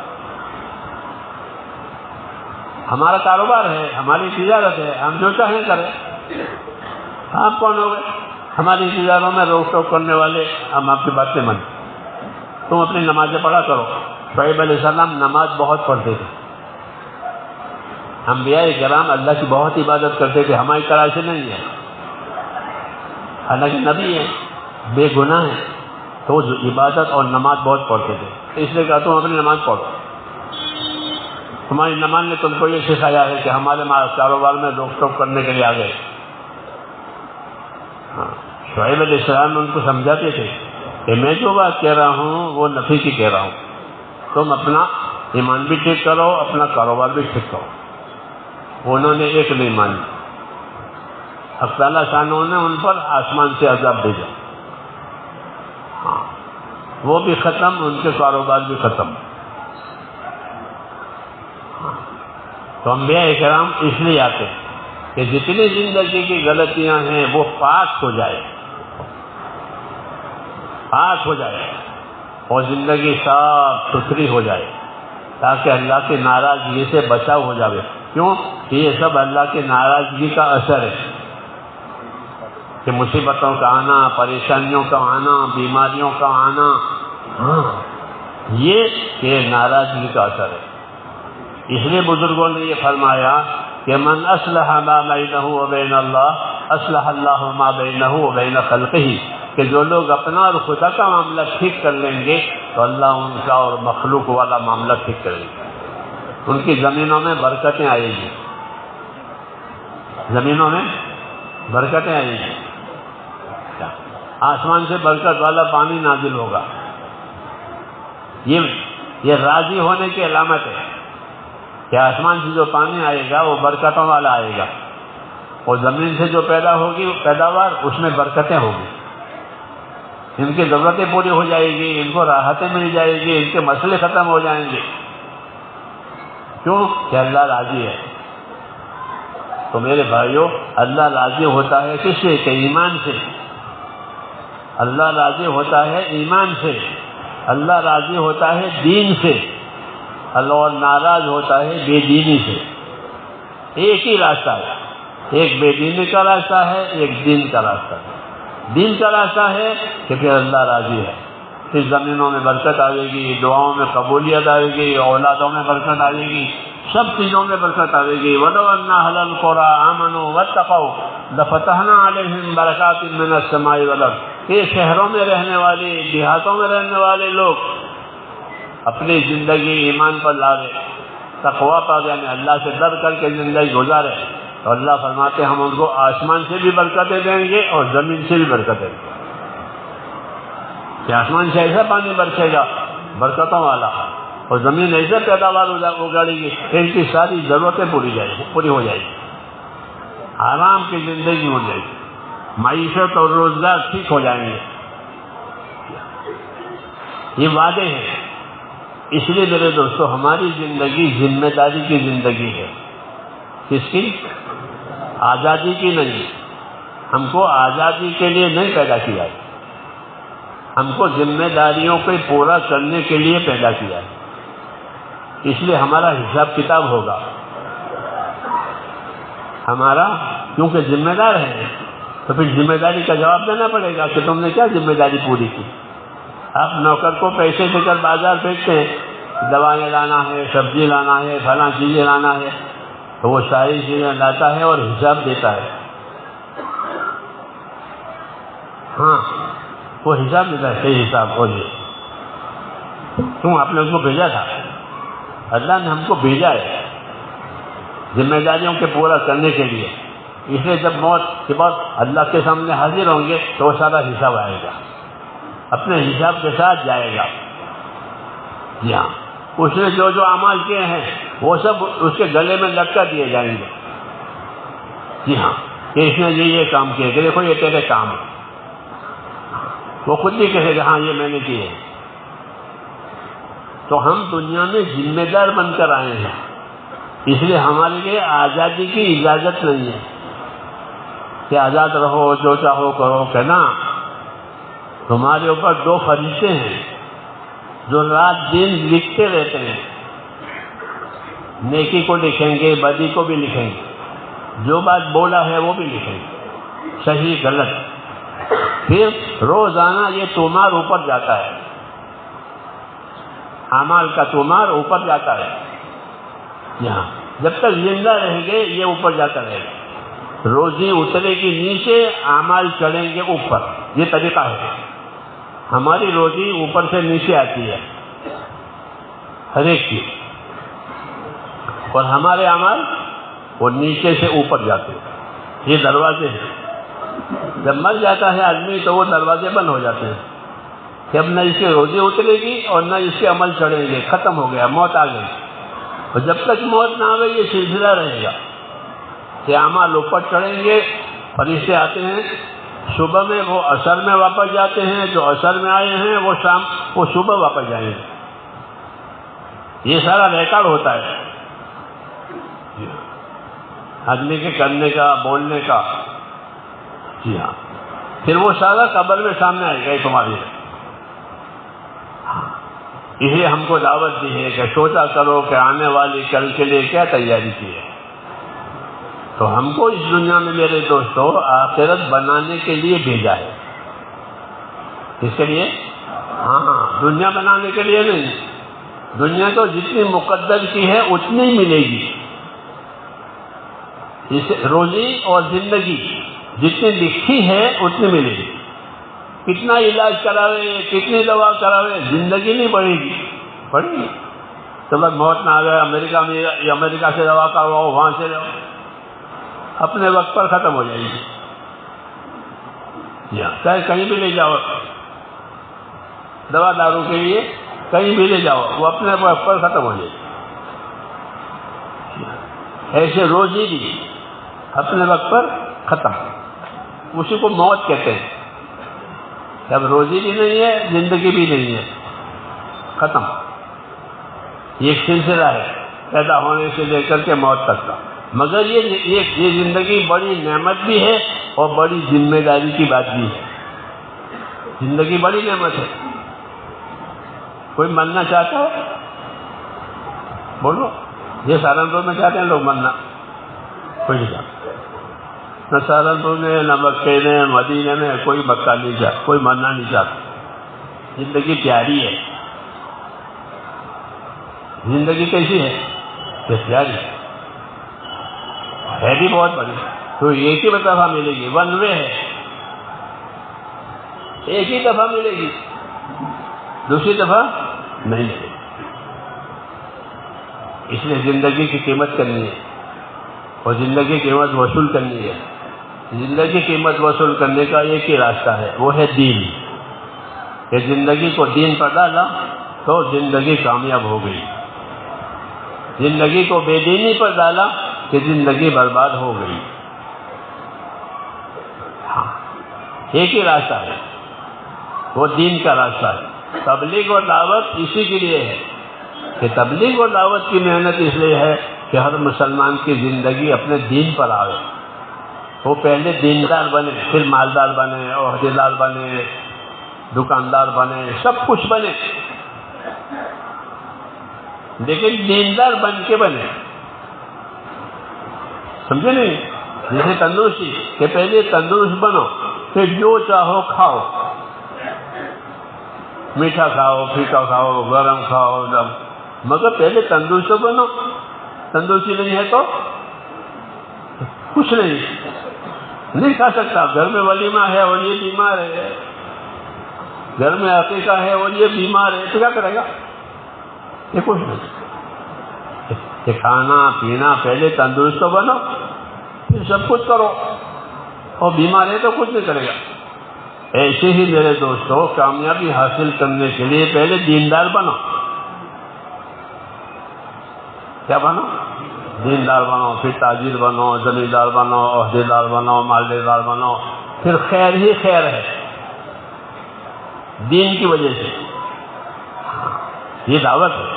ہمارا کاروبار ہے، ہماری تجارت ہے، ہم جو چاہیں کریں. آپ کون ہو گئے ہماری تجارتوں میں روک ٹوک کرنے والے؟ ہم آپ کی بات نہیں مانتے. تم اپنی نمازیں پڑھا کرو. شعیب علیہ السلام نماز بہت پڑھتے تھے. انبیاء کرام اللہ کی بہت عبادت کرتے تھے، ہماری طرح سے نہیں ہے. حالانکہ نبی ہیں، بے گناہ ہیں، تو عبادت اور نماز بہت پڑھتے تھے. اس لیے کہا تم اپنی نماز پڑھو. تمہاری نماز نے تم کو یہ سکھایا ہے کہ ہمارے کاروبار میں روک ٹوک کرنے کے لیے آ گئے. شعیب علیہ السلام ان کو سمجھاتے تھے کہ میں جو بات کہہ رہا ہوں وہ نفی کی کہہ رہا ہوں، تم اپنا ایمان بھی ٹھیک کرو، اپنا کاروبار بھی ٹھیک کرو. انہوں نے ایک نہیں مانی. اب تعالیٰ شانہ نے ان پر آسمان سے عذاب بھیجا، وہ بھی ختم، ان کے کاروبار بھی ختم. تو انبیاء کرام اس لیے آتے کہ جتنی زندگی کی غلطیاں ہیں وہ پاک ہو جائے، پاک ہو جائے، اور زندگی صاف ستھری ہو جائے، تاکہ اللہ کی ناراضگی سے بچاؤ ہو جائے. کیوں کہ یہ سب اللہ کی ناراضگی کا اثر ہے، کہ مصیبتوں کا آنا، پریشانیوں کا آنا، بیماریوں کا آنا، یہ کہ ناراضگی کا اثر ہے. اس لیے بزرگوں نے یہ فرمایا کہ من اصلح ما بینہ وبین اللہ اصلح اللہ ما بینہ وبین خلقہ، کہ جو لوگ اپنا اور خدا کا معاملہ ٹھیک کر لیں گے تو اللہ ان کا اور مخلوق والا معاملہ ٹھیک کرے گا. ان کی زمینوں میں برکتیں آئے گی، زمینوں میں برکتیں آئے گی. آسمان سے برکت والا پانی نازل ہوگا. یہ راضی ہونے کی علامت ہے کہ آسمان سے جو پانی آئے گا وہ برکتوں والا آئے گا، اور زمین سے جو پیدا ہوگی پیداوار اس میں برکتیں ہوگی. ان کی ضرورتیں پوری ہو جائے گی، ان کو راحتیں مل جائے گی، ان کے مسئلے ختم ہو جائیں گے. کیوں کہ اللہ راضی ہے. تو میرے بھائیوں اللہ راضی ہوتا ہے کس سے؟ کہ ایمان سے. اللہ راضی ہوتا ہے ایمان سے، اللہ راضی ہوتا ہے دین سے، اللہ ناراض ہوتا ہے بے دینی سے. ایک ہی راستہ ہے، ایک بے دینی کا راستہ ہے، ایک دین کا راستہ ہے. دین کا راستہ ہے کہ پھر اللہ راضی ہے، پھر زمینوں میں برکت آئے گی، دعاؤں میں قبولیت آئے گی، اولادوں میں برکت آئے گی، سب چیزوں میں برکت آئے گی. وَلَوْ أَنَّ أَهْلَ الْقُرَىٰ آمَنُوا وَاتَّقَوْا لَفَتَحْنَا عَلَيْهِمْ بَرَكَاتٍ مِّنَ السَّمَاءِ وَالْأَرْضِ. یہ شہروں میں رہنے والے، دیہاتوں میں رہنے والے لوگ اپنی زندگی ایمان پر لاوے، تقویٰ پر، یعنی اللہ سے ڈر کر کے زندگی گزارے، تو اللہ فرماتے ہیں ہم ان کو آسمان سے بھی برکتیں دیں گے اور زمین سے بھی برکتیں دیں گے. کہ آسمان سے ایسا پانی برسے گا برکتوں والا، اور زمین ایسے پیداوار اگاڑے گی کہ ان کی ساری ضرورتیں پوری ہو جائے گی، آرام کی زندگی ہو جائے گی، معیشت اور روزگار ٹھیک ہو جائیں گے. یہ وعدے ہیں. اس لیے میرے دوستو ہماری زندگی ذمہ داری کی زندگی ہے. کس کی؟ آزادی کی نہیں. ہم کو آزادی کے لیے نہیں پیدا کیا ہے، ہم کو ذمہ داریوں کو پورا کرنے کے لیے پیدا کیا ہے. اس لیے ہمارا حساب کتاب ہوگا ہمارا، کیونکہ ذمہ دار ہے تو پھر ذمہ داری کا جواب دینا پڑے گا کہ تم نے کیا ذمہ داری پوری کی. آپ نوکر کو پیسے دے کر بازار بھیجتے ہیں، دوائیں لانا ہے، سبزی لانا ہے، فلاں چیزیں لانا ہے، تو وہ ساری چیزیں لاتا ہے اور حساب دیتا ہے. ہاں وہ حساب دیتا ہے، صحیح حساب ہو جائے. کیوں؟ آپ نے اس کو بھیجا تھا، اللہ نے ہم کو بھیجا ہے ذمہ داریوں کے پورا کرنے کے لیے. اس لیے جب موت کے بعد اللہ کے سامنے حاضر ہوں گے تو وہ سارا حساب آئے گا، اپنے حساب کے ساتھ جائے گا. جی ہاں، اس نے جو جو اعمال کیے ہیں وہ سب اس کے گلے میں لٹکا دیے جائیں گے. جی ہاں، کہ اس نے یہ کام کیے، کہ دیکھو یہ تیرے کام ہے. وہ خود بھی کہے گا ہاں یہ میں نے کیے. تو ہم دنیا میں ذمہ دار بن کر آئے ہیں، اس لیے ہمارے لیے آزادی کی اجازت نہیں ہے کہ آزاد رہو جو چاہو کرو. کہ نا، تمہارے اوپر دو فرشتے ہیں جو رات دن لکھتے رہتے ہیں، نیکی کو لکھیں گے، بدی کو بھی لکھیں گے، جو بات بولا ہے وہ بھی لکھیں گے، صحیح غلط. پھر روزانہ یہ تومار اوپر جاتا ہے، اعمال کا تومار اوپر جاتا ہے. یہاں جب تک زندہ رہیں گے یہ اوپر جاتا رہے گا. روزی اترے گی نیچے، اعمال چڑھیں گے اوپر. یہ طریقہ ہے. ہماری روزی اوپر سے نیچے آتی ہے ہر ایک کی، اور ہمارے اعمال وہ نیچے سے اوپر جاتے ہیں. یہ دروازے ہیں. جب مر جاتا ہے آدمی تو وہ دروازے بند ہو جاتے ہیں کہ اب نہ اس کی روزی اترے گی اور نہ اس کے عمل چڑھیں گے. ختم ہو گیا، موت آ گئی. اور جب تک موت نہ آئے یہ سلسلہ رہے گا کہ اعمال اوپر چڑھیں گے. فرشتے آتے ہیں صبح میں، وہ عصر میں واپس جاتے ہیں. جو عصر میں آئے ہیں وہ صبح واپس جائیں گے. یہ سارا ریکارڈ ہوتا ہے آدمی کے کرنے کا، بولنے کا. جی ہاں، پھر وہ سارا قبر میں سامنے آئے گا تمہاری. اس لیے ہم کو دعوت دی ہے کہ سوچا کرو کہ آنے والی کل کے لیے کیا تیاری کی ہے. تو ہم کو اس دنیا میں میرے دوستو آخرت بنانے کے لیے بھیجا ہے. اس کے لیے؟ ہاں، دنیا بنانے کے لیے نہیں. دنیا تو جتنی مقدر کی ہے اتنی ملے گی. روزی اور زندگی جتنی لکھی ہے اتنی ملے گی. کتنا علاج کراوے، کتنی دوا کراوے، زندگی نہیں بڑھے گی. بڑھے گی تو بس موت نہ آ گیا امریکہ میں، امریکہ سے دوا کرواؤ، وہاں سے لو، اپنے وقت پر ختم ہو جائے گی. چاہے کہیں بھی لے جاؤ دوا دارو کے لیے، کہیں بھی لے جاؤ وہ اپنے وقت پر ختم ہو جائے گی. ایسے روزی بھی اپنے وقت پر ختم. اسی کو موت کہتے ہیں. اب روزی بھی نہیں ہے، زندگی بھی نہیں ہے، ختم. یہ ایک سلسلہ ہے پیدا ہونے سے لے کر کے موت تک کا. مگر یہ زندگی بڑی نعمت بھی ہے اور بڑی ذمہ داری کی بات بھی ہے. زندگی بڑی نعمت ہے. کوئی مرنا چاہتا ہے؟ بولو. یہ سہارنپور میں چاہتے ہیں لوگ مرنا؟ کوئی نہیں چاہتا. نہ سہارنپور میں، نہ مکے میں، مدینے میں کوئی مکہ نہیں چاہتا، کوئی مرنا نہیں چاہتا. زندگی پیاری ہے. زندگی کیسی ہے؟ کہ پیاری ہے بھی بہت بڑی. تو ایک ہی دفعہ ملے گی، ون وے ہے، ایک ہی دفعہ ملے گی، دوسری دفعہ نہیں ملے گی. اس لیے زندگی کی قیمت کرنی ہے اور زندگی کی قیمت وصول کرنی ہے. زندگی کی قیمت وصول کرنے کا ایک ہی راستہ ہے، وہ ہے دین. کہ زندگی کو دین پر ڈالا تو زندگی کامیاب ہو گئی. زندگی کو بے دینی پر ڈالا کہ زندگی برباد ہو گئی. ہاں، ایک ہی راستہ ہے، وہ دین کا راستہ ہے. تبلیغ اور دعوت اسی کے لیے ہے کہ تبلیغ اور دعوت کی محنت اس لیے ہے کہ ہر مسلمان کی زندگی اپنے دین پر آئے. وہ پہلے دیندار بنے، پھر مالدار بنے، عہدیدار بنے، دکاندار بنے، سب کچھ بنے، لیکن دیندار بن کے بنے. سمجھے نہیں؟ جیسے تندرستی کہ پہلے تندرست بنو، پھر جو چاہو کھاؤ، میٹھا کھاؤ، پھیکا کھاؤ، گرم کھاؤ، مگر پہلے تندرست بنو. تندرستی نہیں ہے تو کچھ نہیں کھا سکتا. گھر میں ولیمہ ہے اور یہ بیمار ہے، گھر میں عقیقہ ہے اور یہ بیمار ہے، تو کیا کرے گا؟ یہ کچھ نہیں. کہ کھانا پینا پہلے تندرست بنو، پھر سب کچھ کرو، اور بیمار ہے تو کچھ نہیں کرے گا. ایسے ہی میرے دوستو، کامیابی حاصل کرنے کے لیے پہلے دیندار بنو. کیا بنو؟ دیندار بنو، پھر تاجر بنو، زمیندار بنو، عہدیدار بنو، مالدار بنو، پھر خیر ہی خیر ہے دین کی وجہ سے. یہ دعوت ہے.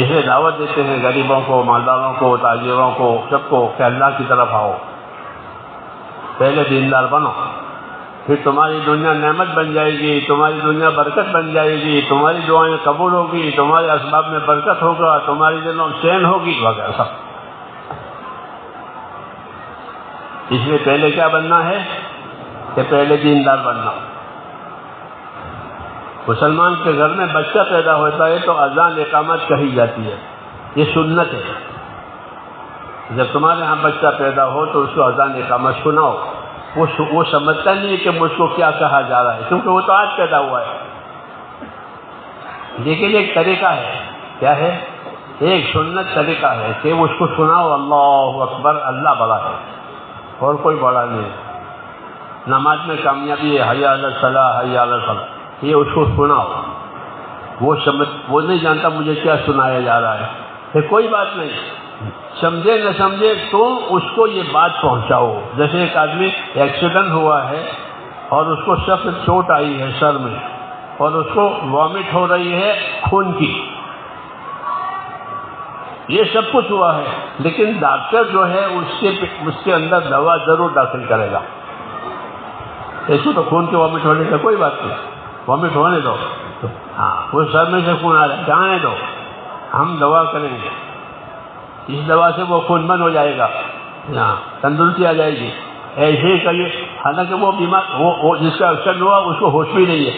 اسے دعوت دیتے ہیں غریبوں کو، مالداروں کو، تاجروں کو، سب کو کہ اللہ کی طرف آؤ. پہلے دیندار بنو، پھر تمہاری دنیا نعمت بن جائے گی، تمہاری دنیا برکت بن جائے گی، تمہاری دعائیں قبول ہوگی، تمہارے اسباب میں برکت ہوگا، تمہاری دلوں میں چین ہوگی وغیرہ سب. اس لیے پہلے کیا بننا ہے کہ پہلے دیندار بننا. مسلمان کے گھر میں بچہ پیدا ہوتا ہے تو اذان اقامت کہی جاتی ہے، یہ سنت ہے. جب تمہارے ہاں بچہ پیدا ہو تو اس کو اذان اقامت سناؤ. وہ سمجھتا نہیں کہ مجھ کو کیا کہا جا رہا ہے، کیونکہ وہ تو آج پیدا ہوا ہے. لیکن ایک طریقہ ہے، کیا ہے؟ ایک سنت طریقہ ہے کہ اس کو سناؤ، اللہ اکبر، اللہ بڑا ہے اور کوئی بڑا نہیں. نماز میں کامیابی ہے، حی علی الصلاۃ، حی علی الفلاح، یہ اس کو سناؤ. وہ نہیں جانتا مجھے کیا سنایا جا رہا ہے. پھر کوئی بات نہیں، سمجھے نہ سمجھے تم اس کو یہ بات پہنچاؤ. جیسے ایک آدمی ایکسیڈنٹ ہوا ہے اور اس کو سخت چوٹ آئی ہے سر میں اور اس کو وامٹ ہو رہی ہے خون کی، یہ سب کچھ ہوا ہے، لیکن ڈاکٹر جو ہے اس کے اندر دوا ضرور داخل کرے گا. ایسے تو خون کی وامٹ ہونے کا کوئی بات نہیں، وامٹ ہونے دو. ہاں، وہ سر میں سے خون آ رہا ہے، جانے دو، ہم دوا کریں گے. اس دوا سے وہ خون بند ہو جائے گا، تندرستی آ جائے گی. ایسے ہی کریے. حالانکہ وہ بیمار، وہ جس کا ایکسیڈنٹ ہوا اس کو ہوش بھی نہیں ہے،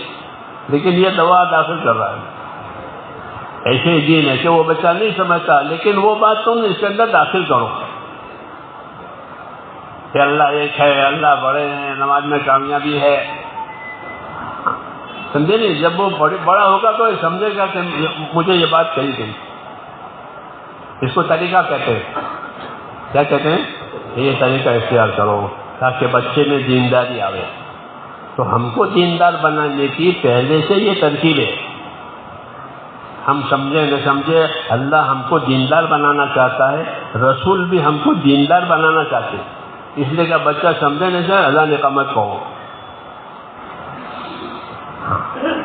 لیکن یہ دوا داخل کر رہا ہے. ایسے ہی دین ہے کہ وہ بچہ نہیں سمجھتا، لیکن وہ بات تم اس کے اندر داخل کرو کہ اللہ ایک ہے، اللہ بڑے ہیں، نماز میں کامیابی ہے. سمجھے نہیں؟ جب وہ بڑا ہوگا تو یہ سمجھے گا کہ مجھے یہ بات کہی گئی. اس کو طریقہ کہتے ہیں. کیا کہتے ہیں؟ یہ طریقہ اختیار کرو تاکہ بچے میں دینداری آئے. تو ہم کو دیندار بنانے کی پہلے سے یہ ترکیب ہے. ہم سمجھے نہ سمجھے اللہ ہم کو دیندار بنانا چاہتا ہے، رسول بھی ہم کو دیندار بنانا چاہتے ہیں. اس لیے کہ بچہ سمجھے نہ سمجھے اذان اقامت کہو.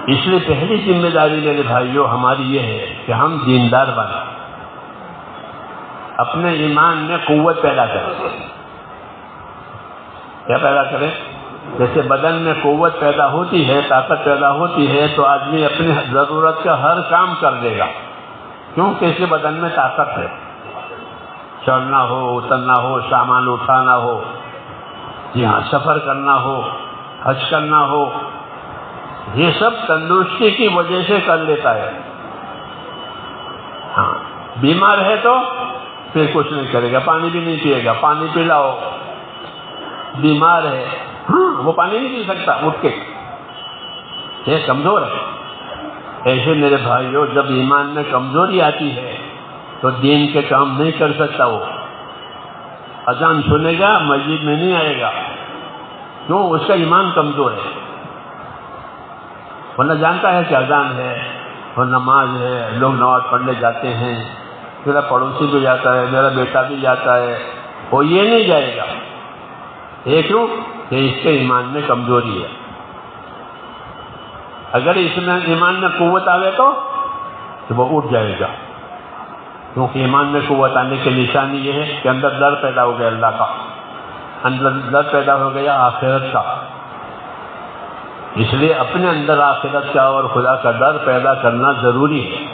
اس لیے پہلی ذمہ داری میرے بھائیوں ہماری یہ ہے کہ ہم دیندار بنیں. اپنے ایمان میں قوت پیدا کرے. کیا پیدا کرے؟ جیسے بدن میں قوت پیدا ہوتی ہے، طاقت پیدا ہوتی ہے، تو آدمی اپنی ضرورت کا ہر کام کر دے گا. کیونکہ اس کے بدن میں طاقت ہے. چڑھنا ہو، اترنا ہو، سامان اٹھانا ہو، جی ہاں، سفر کرنا ہو، حج کرنا ہو، یہ سب تندرستی کی وجہ سے کر لیتا ہے. ہاں، بیمار ہے تو پھر کچھ نہیں کرے گا، پانی بھی نہیں پیے گا. پانی پلاؤ. بیمار ہے، ہاں، وہ پانی نہیں پی سکتا اٹھ کے، یہ کمزور ہے. ایسے میرے بھائیوں، جب ایمان میں کمزوری آتی ہے تو دین کے کام نہیں کر سکتا. وہ اذان سنے گا، مسجد میں نہیں آئے گا. کیوں؟ اس کا ایمان کمزور ہے. ورنہ جانتا ہے کہ اذان ہے اور نماز ہے، لوگ نماز پڑھنے جاتے ہیں، میرا پڑوسی بھی جاتا ہے، میرا بیٹا بھی جاتا ہے، وہ یہ نہیں جائے گا. یہ کیوں؟ کہ اس کے ایمان میں کمزوری ہے. اگر اس میں ایمان میں قوت آئے تو وہ اٹھ جائے گا. کیونکہ ایمان میں قوت آنے کی نشانی یہ ہے کہ اندر ڈر پیدا ہو گیا اللہ کا، اندر ڈر پیدا ہو گیا آخرت کا. اس لیے اپنے اندر آخرت کا اور خدا کا ڈر پیدا کرنا ضروری ہے.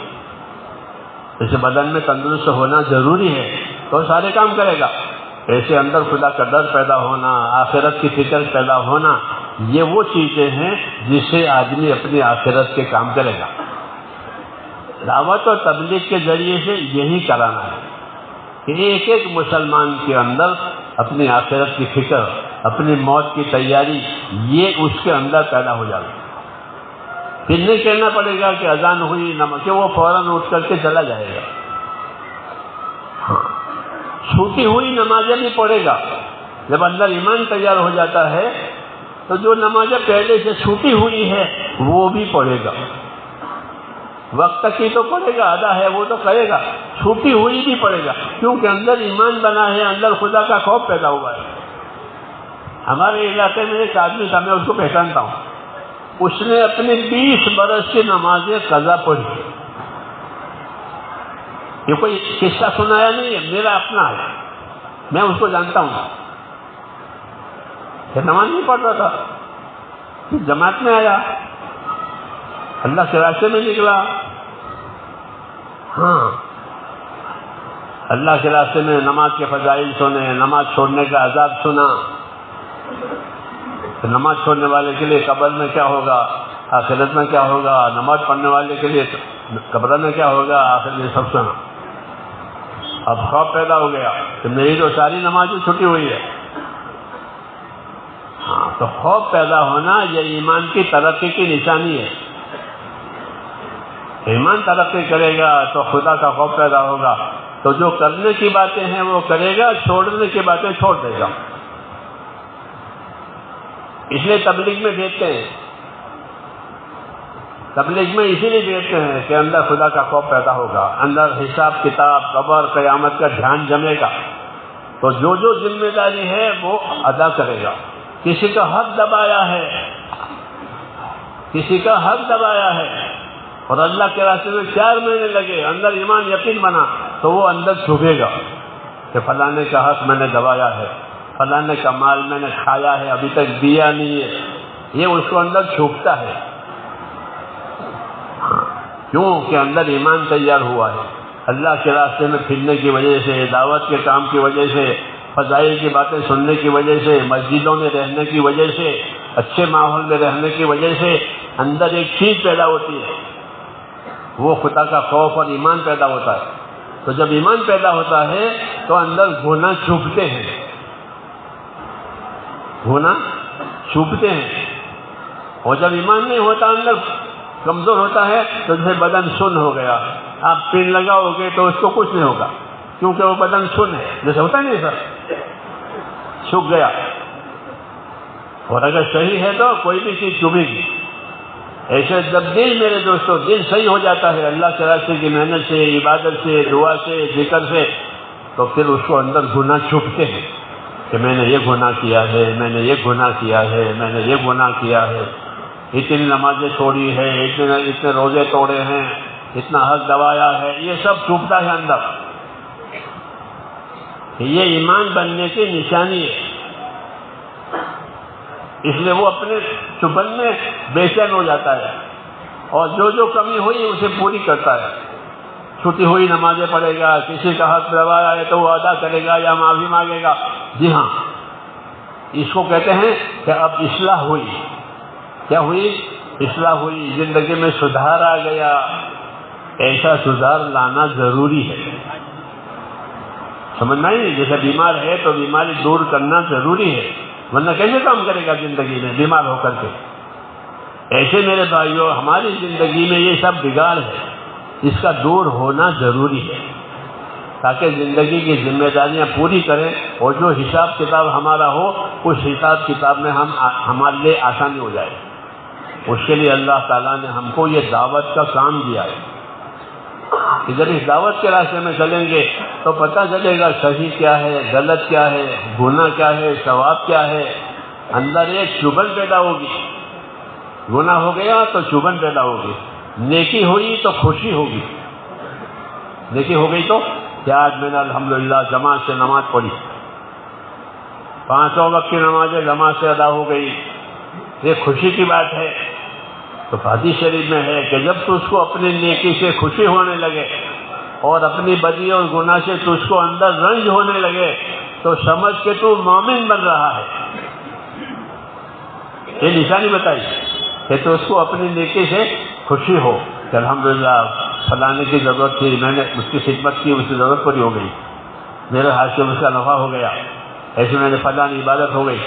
جیسے بدن میں تندرست ہونا ضروری ہے تو سارے کام کرے گا. ایسے اندر خدا کا ڈر پیدا ہونا، آخرت کی فکر پیدا ہونا، یہ وہ چیزیں ہیں جس سے آدمی اپنی آخرت کے کام کرے گا. دعوت و تبلیغ کے ذریعے سے یہی کرانا ہے کہ ایک ایک مسلمان کے اندر اپنی آخرت کی فکر، اپنی موت کی تیاری، یہ اس کے اندر پیدا ہو جائے. پھر نہیں کہنا پڑے گا کہ اذان ہوئی کہ وہ فوراً اٹھ کر کے چلا جائے گا. ہاں، چھوٹی ہوئی نمازیں بھی پڑھے گا. جب اندر ایمان تیار ہو جاتا ہے تو جو نمازیں پہلے سے چھوٹی ہوئی ہے وہ بھی پڑھے گا. وقت کی تو پڑھے گا، ادا ہے وہ تو کرے گا، چھوٹی ہوئی بھی پڑھے گا. کیونکہ اندر ایمان بنا ہے، اندر خدا کا خوف پیدا ہوا ہے. ہمارے علاقے میں ایک آدمی تھا، میں اس کو پہچانتا ہوں. اس نے اپنے 20 برس کی نمازیں قضا پڑھی. یہ کوئی قصہ سنایا نہیں ہے، میرا اپنا ہے، میں اس کو جانتا ہوں. کہ نماز نہیں پڑھ رہا تھا، جماعت میں آیا، اللہ کے راستے میں نکلا. ہاں، اللہ کے راستے میں نماز کے فضائل سنے، نماز چھوڑنے کا عذاب سنا. تو نماز چھوڑنے والے کے لیے قبر میں کیا ہوگا، آخرت میں کیا ہوگا، نماز پڑھنے والے کے لیے قبر میں کیا ہوگا، آخرت میں سب سنا. اب خوف پیدا ہو گیا کہ میری تو ساری نمازیں چھٹی ہوئی ہے. ہاں، تو خوف پیدا ہونا یہ ایمان کی ترقی کی نشانی ہے. ایمان ترقی کرے گا تو خدا کا خوف پیدا ہوگا، تو جو کرنے کی باتیں ہیں وہ کرے گا، چھوڑنے کی باتیں چھوڑ دے گا. اس لیے تبلیغ میں دیکھتے ہیں، تبلیغ میں اسی لیے دیکھتے ہیں کہ اندر خدا کا خوف پیدا ہوگا، اندر حساب کتاب، قبر، قیامت کا دھیان جمے گا. تو جو جو ذمہ داری ہے وہ ادا کرے گا. کسی کا حق دبایا ہے، کسی کا حق دبایا ہے اور اللہ کے راستے میں 4 مہینے لگے، اندر ایمان یقین بنا، تو وہ اندر چھپے گا کہ فلانے کا حق میں نے دبایا ہے، فلانے کا مال میں نے کھایا ہے، ابھی تک دیا نہیں ہے. یہ اس کو اندر چھپتا ہے. کیوں؟ کہ اندر ایمان تیار ہوا ہے. اللہ کے راستے میں پھرنے کی وجہ سے، دعوت کے کام کی وجہ سے، فضائل کی باتیں سننے کی وجہ سے، مسجدوں میں رہنے کی وجہ سے، اچھے ماحول میں رہنے کی وجہ سے اندر ایک چیز پیدا ہوتی ہے، وہ خدا کا خوف اور ایمان پیدا ہوتا ہے. تو جب ایمان پیدا ہوتا ہے تو اندر گناہ چھپتے ہیں، گناہ چھپتے ہیں. اور جب ایمان نہیں ہوتا، اندر کمزور ہوتا ہے، تو جیسے بدن سن ہو گیا، آپ پن لگاؤ گے تو اس کو کچھ نہیں ہوگا، کیونکہ وہ بدن سن ہے. جیسے ہوتا نہیں سر، چھپ گیا. اور اگر صحیح ہے تو کوئی بھی چیز چبھے گی. ایسے جب دل، میرے دوستوں، دل صحیح ہو جاتا ہے اللہ کے راستے کی محنت سے، عبادت سے، دعا سے، ذکر سے، تو پھر اس کو اندر گناہ چھپتے ہیں کہ میں نے یہ گناہ کیا ہے، میں نے یہ گناہ کیا ہے، میں نے یہ گناہ کیا ہے، اتنی نمازیں چھوڑی ہے، اتنے روزے توڑے ہیں، اتنا حق دبایا ہے. یہ سب چھپتا ہے اندر. یہ ایمان بننے کی نشانی ہے، اس لیے وہ اپنے چبھن میں بے چین ہو جاتا ہے اور جو کمی ہوئی اسے پوری کرتا ہے۔ چھوٹی ہوئی نمازیں پڑھے گا، کسی کا حق روا ہے تو وہ ادا کرے گا یا معافی مانگے گا۔ جی ہاں، اس کو کہتے ہیں کہ اب اصلاح ہوئی۔ کیا ہوئی؟ اصلاح ہوئی، زندگی میں سدھار آ گیا۔ ایسا سدھار لانا ضروری ہے، سمجھنا ہی؟ جیسے بیمار ہے تو بیماری دور کرنا ضروری ہے، ورنہ کیسے کام کرے گا زندگی میں بیمار ہو کر کے؟ ایسے میرے بھائیوں، ہماری زندگی میں یہ سب بگاڑ ہے، اس کا دور ہونا ضروری ہے تاکہ زندگی کی ذمہ داریاں پوری کریں اور جو حساب کتاب ہمارا ہو اس حساب کتاب میں ہمارے لیے آسانی ہو جائے۔ اس کے لیے اللہ تعالیٰ نے ہم کو یہ دعوت کا کام دیا ہے کہ جب اس دعوت کے راستے میں چلیں گے تو پتہ چلے گا صحیح کیا ہے، غلط کیا ہے، گناہ کیا ہے، ثواب کیا ہے۔ اندر ایک چبھن پیدا ہوگی، گناہ ہو گیا تو چبھن پیدا ہوگی، نیکی ہوئی تو خوشی ہوگی۔ نیکی ہو گئی تو کیا آج میں نے الحمدللہ جماعت سے نماز پڑھی، 5 وقت کی نمازیں جماعت سے ادا ہو گئی، یہ خوشی کی بات ہے۔ تو حدیث شریف میں ہے کہ جب تجھ کو اپنی نیکی سے خوشی ہونے لگے اور اپنی بدی اور گناہ سے تجھ کو اندر رنج ہونے لگے تو سمجھ کے تو مومن بن رہا ہے۔ یہ نشانی بتائی کہ تو اس کو اپنی نیکی سے خوشی ہو کہ الحمدللہ فلانے کی ضرورت تھی، میں نے اس کی خدمت کی، اس کی ضرورت پوری ہو گئی، میرے ہاتھ سے اس کا نفع ہو گیا، ایسے میں نے فلانی عبادت ہو گئی،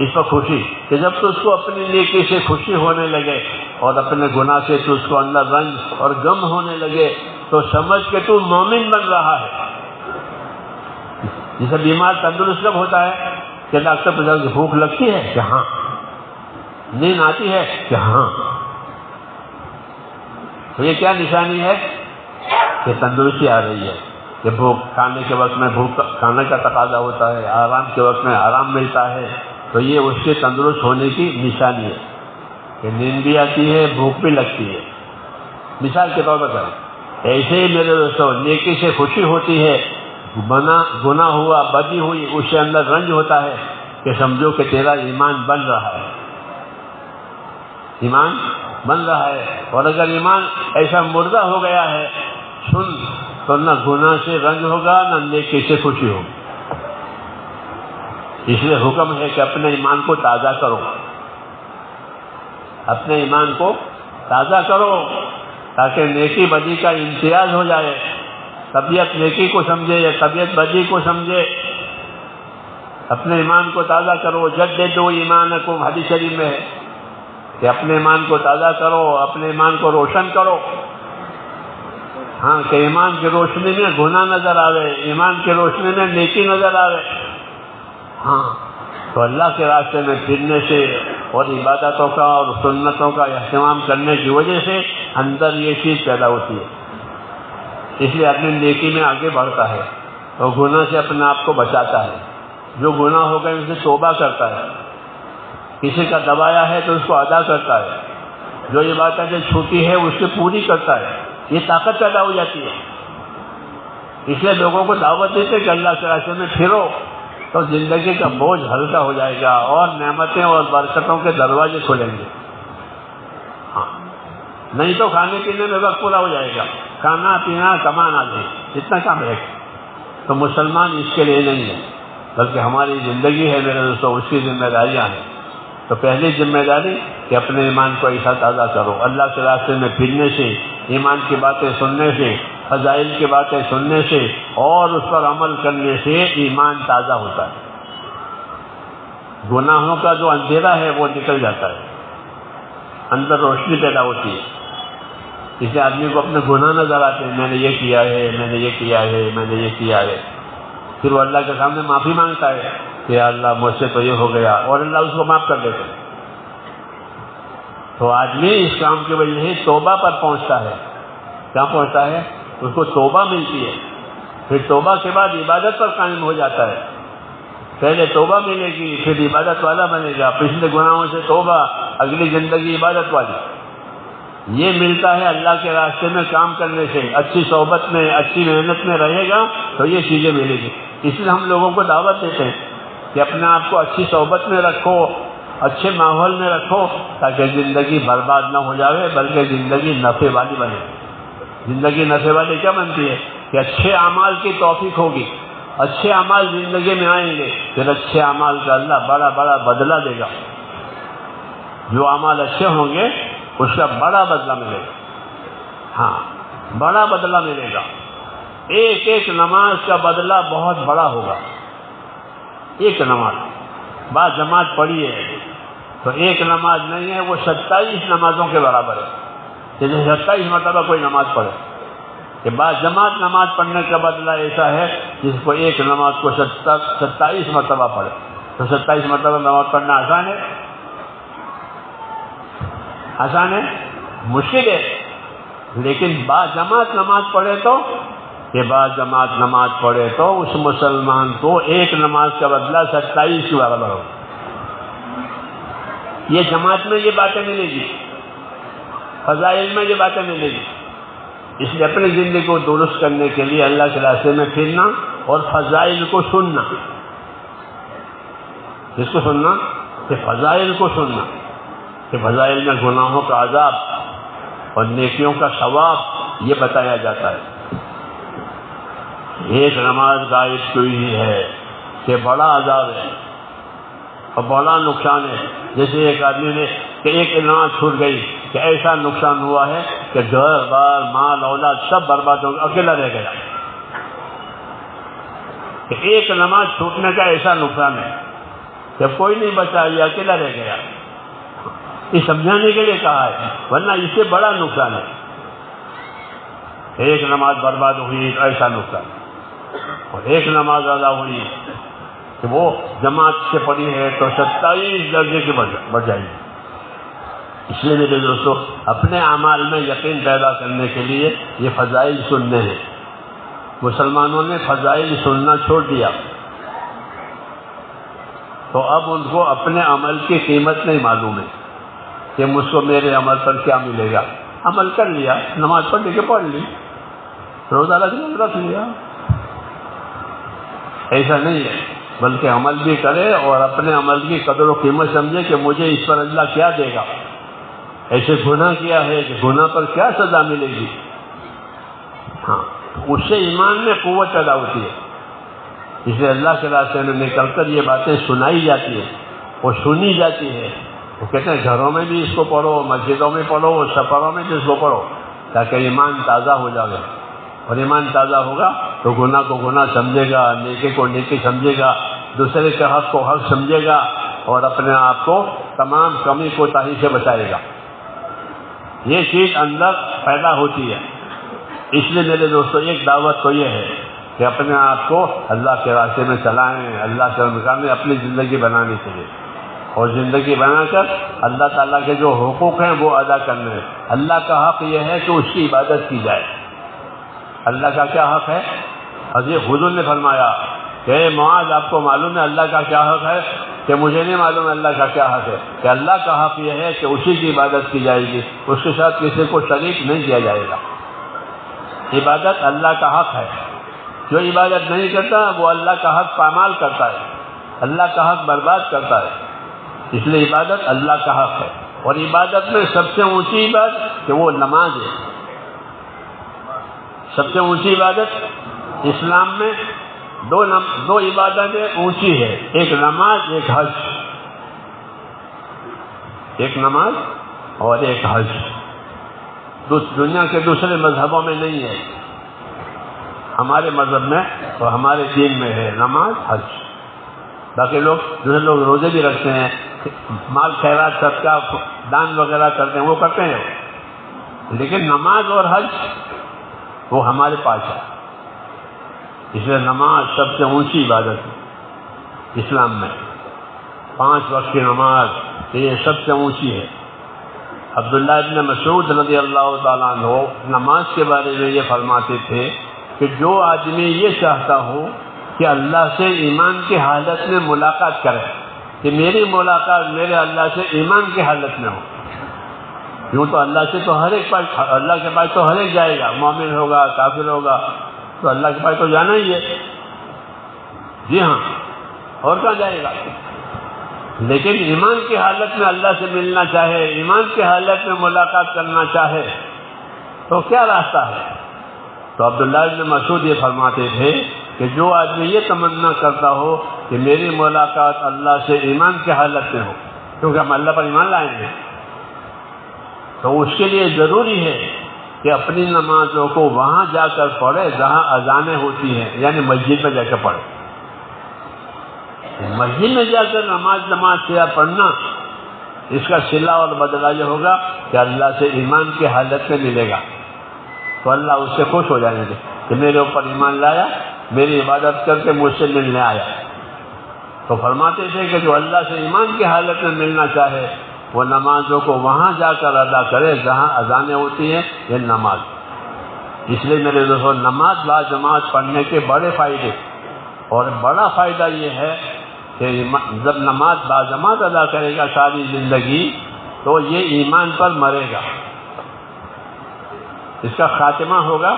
اس پر خوشی۔ کہ جب تو اس کو اپنی نیکی سے خوشی ہونے لگے اور اپنے گناہ سے تو اس کو اندر رنج اور غم ہونے لگے تو سمجھ کے تو مومن بن رہا ہے۔ جسے بیمار تندرست کب ہوتا ہے کہ ڈاکٹر پوچھا کہ بھوک لگتی ہے کہ ہاں، نیند آتی ہے کہ ہاں، تو یہ کیا نشانی ہے کہ تندرستی آ رہی ہے، کہ بھوک کھانے کے وقت میں بھوک کھانے کا تقاضا ہوتا ہے، آرام کے وقت میں آرام ملتا ہے، تو یہ اس کے تندرست ہونے کی نشانی ہے کہ نیند بھی آتی ہے، بھوک بھی لگتی ہے۔ مثال کے طور پر کریں، ایسے ہی میرے دوستوں نیکی سے خوشی ہوتی ہے، گناہ ہوا، بدی ہوئی، اس سے اندر رنج ہوتا ہے کہ سمجھو کہ تیرا ایمان بن رہا ہے، ایمان بن رہا ہے۔ اور اگر ایمان ایسا مردہ ہو گیا ہے سن تو نہ گناہ سے رنج ہوگا نہ نیکی سے خوشی ہوگی۔ اس لیے حکم ہے کہ اپنے ایمان کو تازہ کرو، اپنے ایمان کو تازہ کرو تاکہ نیکی بدی کا امتیاز ہو جائے، طبیعت نیکی کو سمجھے یا طبیعت بدی کو سمجھے۔ اپنے ایمان کو تازہ کرو، جددوا ایمانکم، حدیث شریف میں ہے کہ اپنے ایمان کو تازہ کرو، اپنے ایمان کو روشن کرو۔ ہاں، کہ ایمان کی روشنی میں گناہ نظر آوے، ایمان کی روشنی میں نیکی نظر آوے۔ ہاں، تو اللہ کے راستے میں پھرنے سے اور عبادتوں کا اور سنتوں کا اہتمام کرنے کی وجہ سے اندر یہ چیز پیدا ہوتی ہے، اس لیے اپنی نیکی میں آگے بڑھتا ہے اور گناہ سے اپنے آپ کو بچاتا ہے۔ جو گناہ ہو گئے ان سے توبہ کرتا ہے، کسی کا دبایا ہے تو اس کو ادا کرتا ہے، جو عبادتیں چھوٹی ہے اس سے پوری کرتا ہے، یہ طاقت پیدا ہو جاتی ہے۔ اس لیے لوگوں کو دعوت دیتے کہ اللہ کے راستے میں پھرو تو زندگی کا بوجھ ہلکا ہو جائے گا اور نعمتیں اور برکتوں کے دروازے کھلیں گے۔ ہاں، نہیں تو کھانے پینے میں وقت پورا ہو جائے گا، کھانا پینا کمانا نہیں، اتنا کام رہے گا۔ تو مسلمان اس کے لیے نہیں ہے، بلکہ ہماری زندگی ہے میرے دوستوں، اس کی ذمہ داریاں ہیں۔ تو پہلی ذمہ داری کہ اپنے ایمان کو ایسا تازہ کرو، اللہ کے راستے میں پھرنے سے، ایمان کی باتیں سننے سے، فضائل کی باتیں سننے سے اور اس پر عمل کرنے سے ایمان تازہ ہوتا ہے، گناہوں کا جو اندھیرا ہے وہ نکل جاتا ہے، اندر روشنی پیدا ہوتی ہے۔ اسے آدمی کو اپنے گناہ نظر آتے ہیں، میں نے یہ کیا ہے، میں نے یہ کیا ہے، میں نے یہ کیا ہے، پھر وہ اللہ کے سامنے معافی مانگتا ہے کہ اللہ مجھ سے تو یہ ہو گیا، اور اللہ اس کو معاف کر دیتے ہیں۔ تو آدمی اس کام کی وجہ سے توبہ پر پہنچتا ہے۔ کہاں پہنچتا ہے؟ اس کو توبہ ملتی ہے، پھر توبہ کے بعد عبادت پر قائم ہو جاتا ہے۔ پہلے توبہ ملے گی، پھر عبادت والا بنے گا، پچھلے گناہوں سے توبہ، اگلی زندگی عبادت والی۔ یہ ملتا ہے اللہ کے راستے میں کام کرنے سے، اچھی صحبت میں، اچھی محنت میں رہے گا تو یہ چیزیں ملے گی۔ اس لیے ہم لوگوں کو دعوت دیتے ہیں کہ اپنے آپ کو اچھی صحبت میں رکھو، اچھے ماحول میں رکھو، تاکہ زندگی برباد نہ ہو جائے بلکہ زندگی نفع والی بنے۔ زندگی نفع والی کیا بنتی ہے کہ اچھے اعمال کی توفیق ہوگی، اچھے اعمال زندگی میں آئیں گے، پھر اچھے اعمال کا اللہ بڑا بڑا بدلہ دے گا۔ جو اعمال اچھے ہوں گے اس کا بڑا بدلہ ملے گا، ہاں بڑا بدلہ ملے گا۔ ایک ایک نماز کا بدلہ بہت بڑا ہوگا۔ ایک نماز، بعض جماعت پڑھی ہے تو ایک نماز نہیں ہے، وہ 27 نمازوں کے برابر ہے۔ جیسے 27 مرتبہ کوئی نماز پڑھے، کہ بعض جماعت نماز پڑھنے کا بدلہ ایسا ہے جس کو ایک نماز کو 27 مرتبہ پڑھے۔ تو 27 مرتبہ نماز پڑھنا آسان ہے؟ آسان ہے؟ مشکل ہے۔ لیکن بعض جماعت نماز پڑھے تو، کہ بعض جماعت نماز پڑھے تو اس مسلمان کو ایک نماز کا بدلہ 27 کے برابر ہو۔ یہ جماعت میں یہ باتیں ملے گی، فضائل میں یہ باتیں ملے گی۔ اس لیے اپنی زندگی کو درست کرنے کے لیے اللہ کے راستے میں پھرنا اور فضائل کو سننا۔ کس کو سننا؟ کہ فضائل کو سننا، کہ فضائل میں گناہوں کا عذاب اور نیکیوں کا ثواب یہ بتایا جاتا ہے۔ ایک نماز غائب ہوئی ہے کہ بڑا عذاب ہے اور بڑا نقصان ہے۔ جیسے ایک آدمی نے کہ ایک نماز چھوٹ گئی کہ ایسا نقصان ہوا ہے کہ گھر بار مال اولاد سب برباد ہو گیا، اکیلا رہ گیا۔ کہ ایک نماز چھوٹنے کا ایسا نقصان ہے کہ کوئی نہیں بچا، یہ اکیلا رہ گیا۔ یہ سمجھانے کے لیے کہا ہے، ورنہ اس سے بڑا نقصان ہے۔ ایک نماز برباد ہوئی ایسا نقصان، اور ایک نماز ادا ہوئی کہ وہ جماعت سے پڑھی ہے تو 27 درجے کے بڑھ جائیں گے۔ اس لیے میرے دوستو، اپنے اعمال میں یقین پیدا کرنے کے لیے یہ فضائل سننے ہیں۔ مسلمانوں نے فضائل سننا چھوڑ دیا تو اب ان کو اپنے عمل کی قیمت نہیں معلوم ہے کہ مجھ کو میرے عمل پر کیا ملے گا۔ عمل کر لیا، نماز پڑھ کے پڑھ لی، روزہ رکھ لیا، ایسا نہیں ہے، بلکہ عمل بھی کرے اور اپنے عمل کی قدر و قیمت سمجھے کہ مجھے اس پر اللہ کیا دے گا۔ ایسے گناہ کیا ہے کہ گناہ پر کیا سزا ملے گی۔ ہاں، اس سے ایمان میں قوت پیدا ہوتی ہے۔ اس لیے اللہ کے راستے میں نکل کر یہ باتیں سنائی جاتی ہے اور سنی جاتی ہے۔ وہ کہتے ہیں گھروں میں بھی اس کو پڑھو، مسجدوں میں پڑھو، سفروں میں بھی اس کو پڑھو، تاکہ ایمان تازہ ہو جائے۔ اور ایمان تازہ ہوگا تو گناہ کو گناہ سمجھے گا، نیکی کو نیکی سمجھے گا، دوسرے کے حق کو حق سمجھے گا اور اپنے آپ کو تمام کمی کوتاہی سے بچائے گا۔ یہ چیز اندر پیدا ہوتی ہے۔ اس لیے میرے دوستو، ایک دعوت تو یہ ہے کہ اپنے آپ کو اللہ کے راستے میں چلائیں، اللہ کے مقام میں اپنی زندگی بنانے کے لیے، اور زندگی بنا کر اللہ تعالیٰ کے جو حقوق ہیں وہ ادا کرنے ہیں۔ اللہ کا حق یہ ہے کہ اس کی عبادت کی جائے۔ اللہ کا کیا حق ہے؟ حضرت حضور نے فرمایا کہ اے معاذ، آپ کو معلوم ہے اللہ کا کیا حق ہے؟ کہ مجھے نہیں معلوم اللہ کا کیا حق ہے۔ کہ اللہ کا حق یہ ہے کہ اسی کی عبادت کی جائے گی، اس کے ساتھ کسی کو شریک نہیں کیا جائے گا۔ عبادت اللہ کا حق ہے۔ جو عبادت نہیں کرتا وہ اللہ کا حق پامال کرتا ہے، اللہ کا حق برباد کرتا ہے۔ اس لیے عبادت اللہ کا حق ہے، اور عبادت میں سب سے اونچی عبادت کہ وہ نماز ہے۔ سب سے اونچی عبادت اسلام میں دو عبادتیں اونچی ہے، ایک نماز، ایک حج۔ ایک نماز اور ایک حج، دنیا کے دوسرے مذہبوں میں نہیں ہے، ہمارے مذہب میں اور ہمارے دین میں ہے نماز، حج۔ باقی لوگ دوسرے لوگ روزے بھی رکھتے ہیں، مال خیرات صدقہ دان وغیرہ کرتے ہیں، وہ کرتے ہیں، لیکن نماز اور حج وہ ہمارے پاس ہے۔ اس لیے نماز سب سے اونچی عبادت ہے اسلام میں۔ 5 وقت کی نماز یہ سب سے اونچی ہے۔ عبداللہ ابن مسعود رضی اللہ تعالیٰ عنہ نماز کے بارے میں یہ فرماتے تھے کہ جو آدمی یہ چاہتا ہو کہ اللہ سے ایمان کی حالت میں ملاقات کرے، کہ میری ملاقات میرے اللہ سے ایمان کی حالت میں ہو۔ یوں تو اللہ سے تو ہر ایک پاس، اللہ کے پاس تو ہر ایک جائے گا، مومن ہوگا، کافر ہوگا، تو اللہ کے پاس تو جانا ہی ہے۔ جی ہاں، اور کہاں جائے گا؟ لیکن ایمان کی حالت میں اللہ سے ملنا چاہے، ایمان کی حالت میں ملاقات کرنا چاہے تو کیا راستہ ہے؟ تو عبداللہ بن مسعود یہ فرماتے تھے کہ جو آدمی یہ تمنا کرتا ہو کہ میری ملاقات اللہ سے ایمان کی حالت میں ہو، کیونکہ ہم اللہ پر ایمان لائیں گے، تو اس کے لیے ضروری ہے کہ اپنی نمازوں کو وہاں جا کر پڑھے جہاں اذانیں ہوتی ہیں، یعنی مسجد میں جا کے پڑھے۔ مسجد میں جا کر نماز سے پڑھنا، اس کا صلہ اور بدلہ یہ ہوگا کہ اللہ سے ایمان کی حالت میں ملے گا، تو اللہ اس سے خوش ہو جائیں گے کہ میرے اوپر ایمان لایا، میری عبادت کر کے مجھ سے ملنے آیا۔ تو فرماتے تھے کہ جو اللہ سے ایمان کی حالت میں ملنا چاہے وہ نمازوں کو وہاں جا کر ادا کرے جہاں اذانیں ہوتی ہیں، یہ نماز۔ اس لیے میرے دوستو، نماز با جماعت پڑھنے کے بڑے فائدے، اور بڑا فائدہ یہ ہے کہ جب نماز با جماعت ادا کرے گا ساری زندگی تو یہ ایمان پر مرے گا، اس کا خاتمہ ہوگا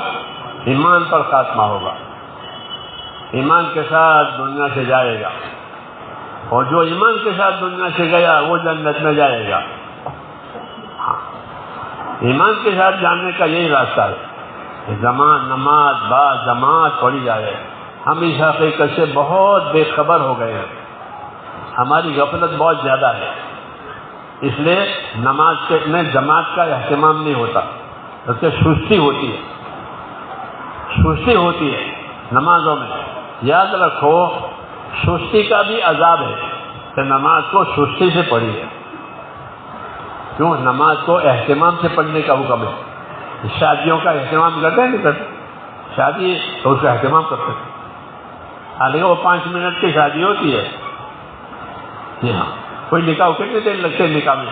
ایمان پر خاتمہ ہوگا، ایمان کے ساتھ دنیا سے جائے گا، اور جو ایمان کے ساتھ دنیا سے گیا وہ جنت میں جائے گا۔ ہاں، ایمان کے ساتھ جانے کا یہی راستہ ہے کہ نماز با جماعت پڑھی جائے۔ ہم اس حقیقت سے بہت بے خبر ہو گئے ہیں، ہماری غفلت بہت زیادہ ہے، اس لیے نماز میں جماعت کا اہتمام نہیں ہوتا، بلکہ سستی ہوتی ہے نمازوں میں۔ یاد رکھو، سستی کا بھی عذاب ہے کہ نماز کو سستی سے پڑھی ہے، کیوں؟ نماز کو اہتمام سے پڑھنے کا حکم ہے۔ شادیوں کا اہتمام کرتے ہیں نہیں کرتے؟ شادی تو اس کا اہتمام کرتے ہیں، حالانکہ وہ 5 منٹ کی شادی ہوتی ہے۔ جی ہاں، کوئی نکاح کتنے دیر لگتے ہیں نکاح میں؟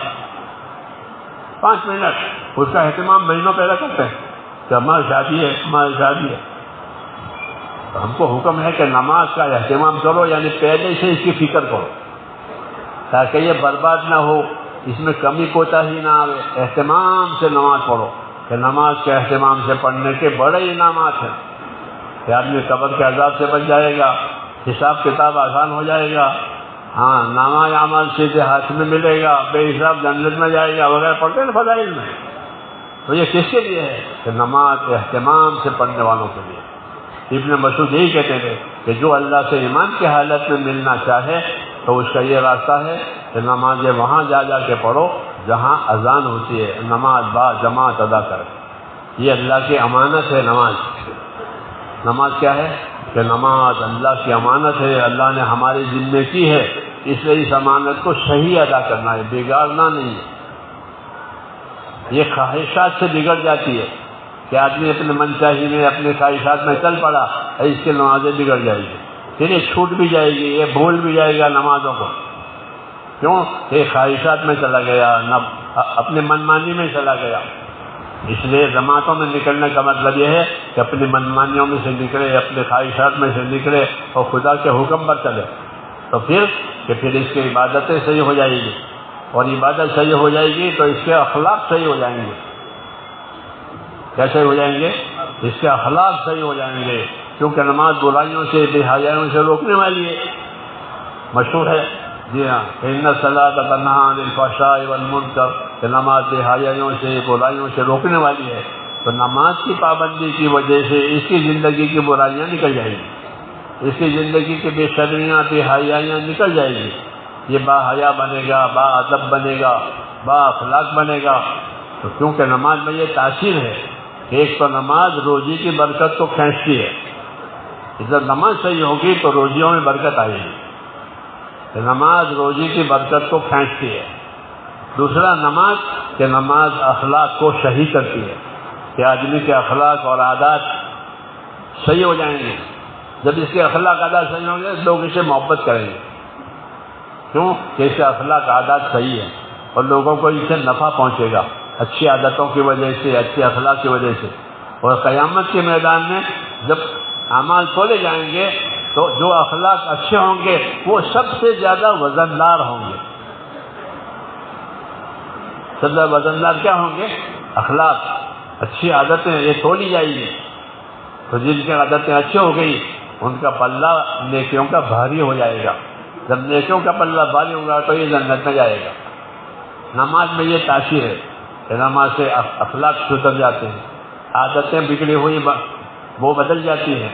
5 منٹ، اس کا اہتمام مہینوں پہلے کرتے ہیں کہ ہماری شادی ہے۔ ہم کو حکم ہے کہ نماز کا اہتمام کرو، یعنی پہلے سے اس کی فکر کرو تاکہ یہ برباد نہ ہو، اس میں کمی کوتاہی نہ آئے۔ اہتمام سے نماز پڑھو، کہ نماز کے اہتمام سے پڑھنے کے بڑے انعامات ہیں کہ آدمی قبر کے عذاب سے بچ جائے گا، حساب کتاب آسان ہو جائے گا، ہاں، نامہ اعمال سیدھے ہاتھ میں ملے گا، بے حساب جنت میں جائے گا وغیرہ پڑھتے ہیں فضائل میں۔ تو یہ کس کے لیے ہے؟ کہ نماز اہتمام سے پڑھنے والوں کے لیے۔ ابن مسعود یہی کہتے تھے کہ جو اللہ سے ایمان کی حالت میں ملنا چاہے تو اس کا یہ راستہ ہے کہ نمازیں وہاں جا کے پڑھو جہاں اذان ہوتی ہے، نماز با جماعت ادا کرے۔ یہ اللہ کی امانت ہے۔ نماز کیا ہے؟ کہ نماز اللہ کی امانت ہے، اللہ نے ہمارے ذمے کی ہے، اس لیے اس امانت کو صحیح ادا کرنا ہے، بگاڑنا نہیں ہے۔ یہ خواہشات سے بگڑ جاتی ہے کہ آدمی اپنے من چاہی میں، اپنے خواہشات میں چل پڑا، اس کی نمازیں بگڑ جائے گی، پھر یہ چھوٹ بھی جائے گی، یہ بھول بھی جائے گا نمازوں کو، کیوں؟ کہ خواہشات میں چلا گیا، اپنے من مانی میں چلا گیا۔ اس لیے جماعتوں میں نکلنے کا مطلب یہ ہے کہ اپنی من مانیوں میں سے نکلے، اپنے خواہشات میں سے نکلے اور خدا کے حکم پر چلے، تو پھر اس کی عبادتیں صحیح ہو جائے گی، اور عبادت صحیح ہو جائے گی تو اس کے اخلاق صحیح ہو جائیں گے۔ کیسے ہو جائیں گے؟ اس کے اخلاق صحیح ہو جائیں گے، کیونکہ نماز برائیوں سے، بے حیائیوں سے روکنے والی ہے، مشہور ہے۔ جی ہاں، ان الصلاۃ تنہی عن الفحشاء والمنکر، کہ نماز بے حیائیوں سے، برائیوں سے روکنے والی ہے۔ تو نماز کی پابندی کی وجہ سے اس کی زندگی کی برائیاں نکل جائیں گی، اس کی زندگی کی بے شرمیاں، بے حیائیاں نکل جائیں گی، یہ با حیا بنے گا، با ادب بنے گا، با اخلاق بنے گا۔ تو کیونکہ نماز میں یہ تاثیر ہے کہ ایک تو نماز روزی کی برکت کو کھینچتی ہے، جب نماز صحیح ہوگی تو روزیوں میں برکت آئے گی، کہ نماز روزی کی برکت کو کھینچتی ہے۔ دوسرا نماز اخلاق کو صحیح کرتی ہے، کہ آدمی کے اخلاق اور عادات صحیح ہو جائیں گے۔ جب اس کے اخلاق عادات صحیح ہوں گے لوگ اسے محبت کریں گے، کیوں؟ کہ اس کے اخلاق عادات صحیح ہیں اور لوگوں کو اس سے نفع پہنچے گا، اچھی عادتوں کی وجہ سے، اچھے اخلاق کی وجہ سے۔ اور قیامت کے میدان میں جب اعمال تولے جائیں گے تو جو اخلاق اچھے ہوں گے وہ سب سے زیادہ وزندار ہوں گے۔ سب سے زیادہ وزندار کیا ہوں گے؟ اخلاق، اچھی عادتیں، یہ تولی جائے گی۔ تو جن کی عادتیں اچھی ہو گئی ان کا پلہ نیکیوں کا بھاری ہو جائے گا. جب نیکیوں کا پلہ بھاری ہوگا تو یہ جنت میں جائے گا. نماز میں یہ تاثیر ہے کہ نماز سے اخلاق سدھر جاتے ہیں، عادتیں بگڑی ہوئی وہ بدل جاتی ہیں.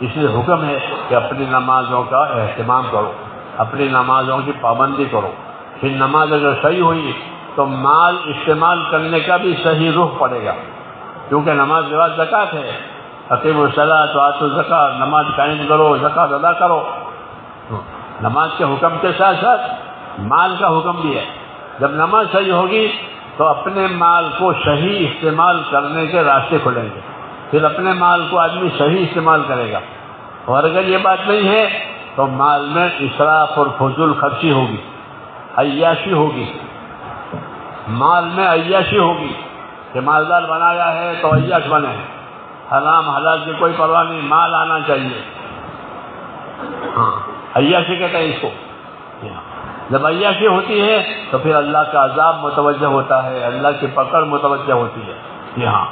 اس لیے حکم ہے کہ اپنی نمازوں کا اہتمام کرو، اپنی نمازوں کی پابندی کرو. پھر نماز اگر صحیح ہوئی تو مال استعمال کرنے کا بھی صحیح رخ پڑے گا، کیونکہ نماز کے بعد زکوٰۃ ہے. اقیموا الصلاۃ وآتوا الزکوٰۃ، نماز قائم کرو، زکوٰۃ ادا کرو. نماز کے حکم کے ساتھ ساتھ مال کا حکم بھی ہے. جب نماز صحیح ہوگی تو اپنے مال کو صحیح استعمال کرنے کے راستے کھلیں گے. پھر اپنے مال کو آدمی صحیح استعمال کرے گا. اور اگر یہ بات نہیں ہے تو مال میں اسراف اور فضول خرچی ہوگی، عیاشی ہوگی. مال میں عیاشی ہوگی کہ مالدار بنایا ہے تو عیاش بنے. حرام حلال کی کوئی پرواہ نہیں، مال آنا چاہیے. ہاں، عیاشی کہتے ہیں اس کو. جب عیاشی ہوتی ہے تو پھر اللہ کا عذاب متوجہ ہوتا ہے، اللہ کی پکڑ متوجہ ہوتی ہے. یہاں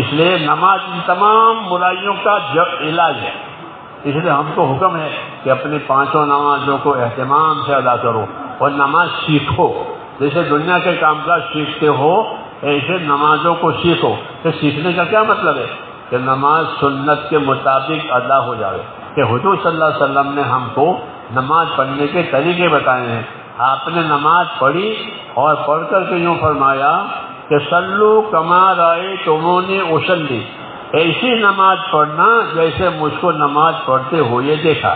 اس لیے نماز ان تمام برائیوں کا علاج ہے. اس لیے ہم کو حکم ہے کہ اپنی 5 نمازوں کو اہتمام سے ادا کرو اور نماز سیکھو. جیسے دنیا کے کام کاج سیکھتے ہو ایسے نمازوں کو سیکھو. کہ سیکھنے کا کیا مطلب ہے؟ کہ نماز سنت کے مطابق ادا ہو جائے. کہ حضور صلی اللہ علیہ وسلم نے ہم کو نماز پڑھنے کے طریقے بتائے ہیں. آپ نے نماز پڑھی اور پڑھ کر کے یوں فرمایا کہ صلو کما رأیتمونی اصلی، ایسی نماز پڑھنا جیسے مجھ کو نماز پڑھتے ہوئے دیکھا.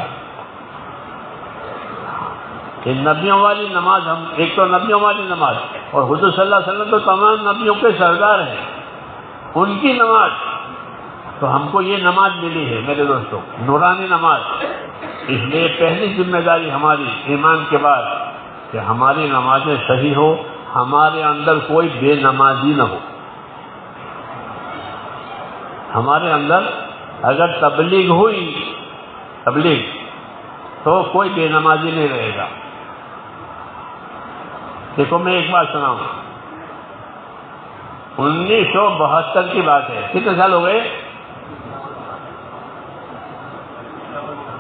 کہ نبیوں والی نماز، ہم ایک تو نبیوں والی نماز، اور حضور صلی اللہ علیہ وسلم تو تمام نبیوں کے سردار ہیں، ان کی نماز. تو ہم کو یہ نماز ملی ہے میرے دوستوں، نورانی نماز. اس لیے پہلی ذمہ داری ہماری ایمان کے بعد کہ ہماری نمازیں صحیح ہو، ہمارے اندر کوئی بے نمازی نہ ہو. ہمارے اندر اگر تبلیغ ہوئی تو کوئی بے نمازی نہیں رہے گا. دیکھو میں ایک بات سناؤں، 1972 کی بات ہے. کتنے سال ہو گئے؟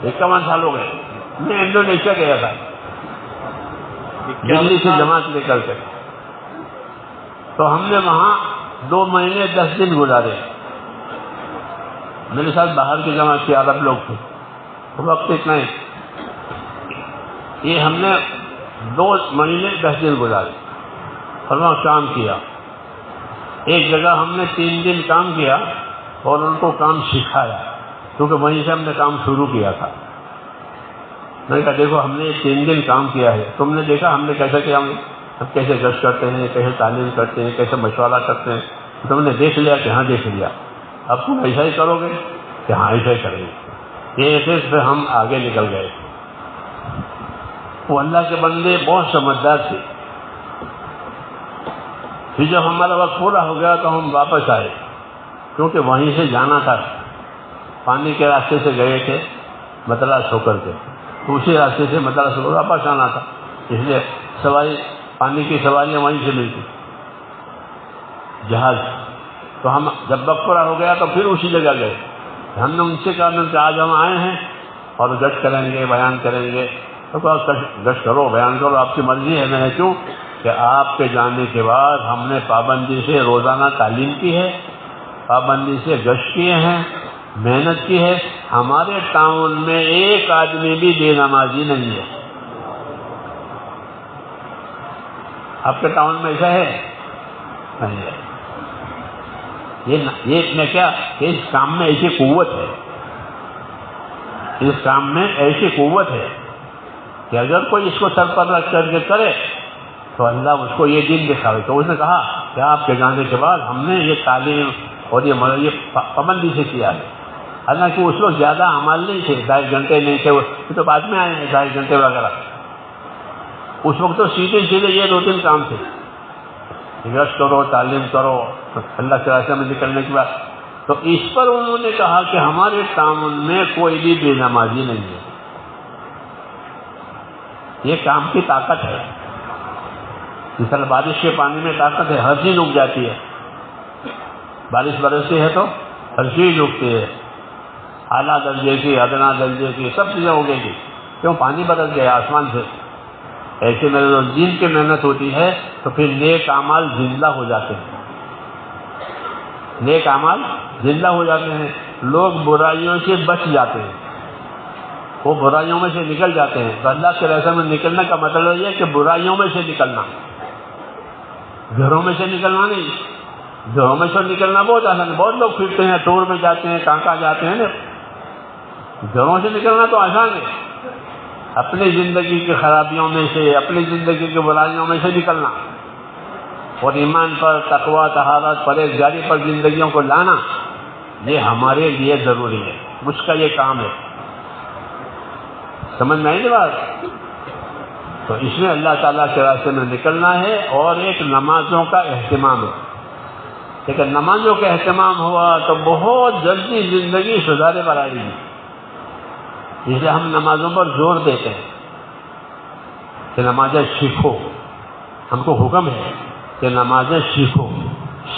51 سال ہو گئے. میں انڈونیشیا گیا تھا دلی سے جماعت لے کر کے. تو ہم نے وہاں 2 مہینے 10 دن گزارے. میرے ساتھ باہر کی جماعت کے عرب لوگ تھے. وقت اتنا ہی، یہ ہم نے 2 مہینے 10 دن گزارے اور وہاں کام کیا. ایک جگہ ہم نے 3 دن کام کیا اور ان کو کام سکھایا، کیونکہ وہیں سے ہم نے کام شروع کیا تھا. میں نے کہا دیکھو ہم نے 3 دن کام کیا ہے، تم نے دیکھا ہم نے کیسے کیا، ہم کیسے گشت کرتے ہیں، کیسے تعلیم کرتے ہیں، کیسے مشورہ کرتے ہیں. تم نے دیکھ لیا کہ ہاں دیکھ لیا، اب تم ایسا ہی کرو گے کہ ہاں ایسا ہی کریں گے. یہ ایسے پہ ہم آگے نکل گئے. وہ اللہ کے بندے بہت سمجھدار تھے. پھر جب ہمارا وقت پورا ہو گیا تو ہم واپس آئے، کیونکہ وہیں سے جانا تھا. پانی کے راستے سے گئے تھے مدراس ہو کر کے، تو اسی راستے سے مدراس ہو کر واپس آنا تھا. اس لیے سواری، پانی کی سواریاں وہیں سے ملتی، جہاز. تو ہم جب وقت پورا ہو گیا تو پھر اسی جگہ گئے. ہم نے ان سے کہا کہ آج ہم آئے ہیں اور گشت کریں گے، بیان کریں گے. تو کہا گشت کرو، بیان کرو، آپ کی مرضی ہے. میں نے کیوں کہ آپ کے جانے کے بعد ہم نے پابندی سے روزانہ تعلیم کی ہے، پابندی سے گشت کیے ہیں، محنت کی ہے. ہمارے ٹاؤن میں ایک آدمی بھی بے نمازی نہیں ہے. آپ کے ٹاؤن میں ایسا ہے؟ نہیں ہے. یہ میں کیا، اس کام میں ایسی قوت ہے، اس کام میں ایسی قوت ہے کہ اگر کوئی اس کو سر پر رکھ کر کے کرے تو اللہ اس کو یہ دین دکھاوے. تو اس نے کہا کہ آپ کے جانے کے بعد ہم نے یہ تعلیم اور یہ پابندی سے کیا ہے. حالانکہ اس وقت زیادہ عمل نہیں تھے، 2.5 گھنٹے نہیں تھے، وہ تو بعد میں آئے ہیں 2.5 گھنٹے وغیرہ. اس وقت تو سیدھے یہ 2-3 کام تھے، گشت کرو، تعلیم کرو، اللہ کے راستے میں نکلنے کے بعد. تو اس پر انہوں نے کہا کہ ہمارے ٹاؤن میں کوئی بھی بے نمازی نہیں ہے. یہ کام کی طاقت ہے. مثلا بارش کے پانی میں طاقت ہے، ہر چیز اگ جاتی ہے. بارش برستی ہے تو ہر چیز اگتی ہے. اعلیٰ درجے کی، ادنا درجے کی، سب چیزیں ہو گئی. کیوں؟ پانی برس گیا آسمان سے. ایسے میں دین کی محنت ہوتی ہے تو پھر نیک اعمال زندہ ہو جاتے ہیں. نیک اعمال زندہ ہو جاتے ہیں. لوگ برائیوں سے بچ جاتے ہیں، وہ برائیوں میں سے نکل جاتے ہیں. تو اللہ کے راستے میں نکلنے کا مطلب یہ ہے کہ برائیوں میں سے نکلنا، گھروں میں سے نکلنا نہیں. گھروں میں سے نکلنا بہت آسان ہے، بہت لوگ پھرتے ہیں، ٹور میں جاتے ہیں، کہاں جاتے ہیں نا. گھروں سے نکلنا تو آسان ہے، اپنی زندگی کی خرابیوں میں سے، اپنی زندگی کی برائیوں میں سے نکلنا اور ایمان پر، تقویٰ، طہارت، پرہیزگاری پر زندگیوں کو لانا، یہ ہمارے لیے ضروری ہے. مجھ کا یہ کام ہے. سمجھ میں آئی بات؟ تو اس میں اللہ تعالیٰ کے راستے میں نکلنا ہے. اور ایک نمازوں کا اہتمام ہے. لیکن نمازوں کا اہتمام ہوا تو بہت جلدی زندگی سدھارے پر آئے گی. اس لیے ہم نمازوں پر زور دیتے ہیں کہ نمازیں سیکھو. ہم کو حکم ہے کہ نمازیں سیکھو،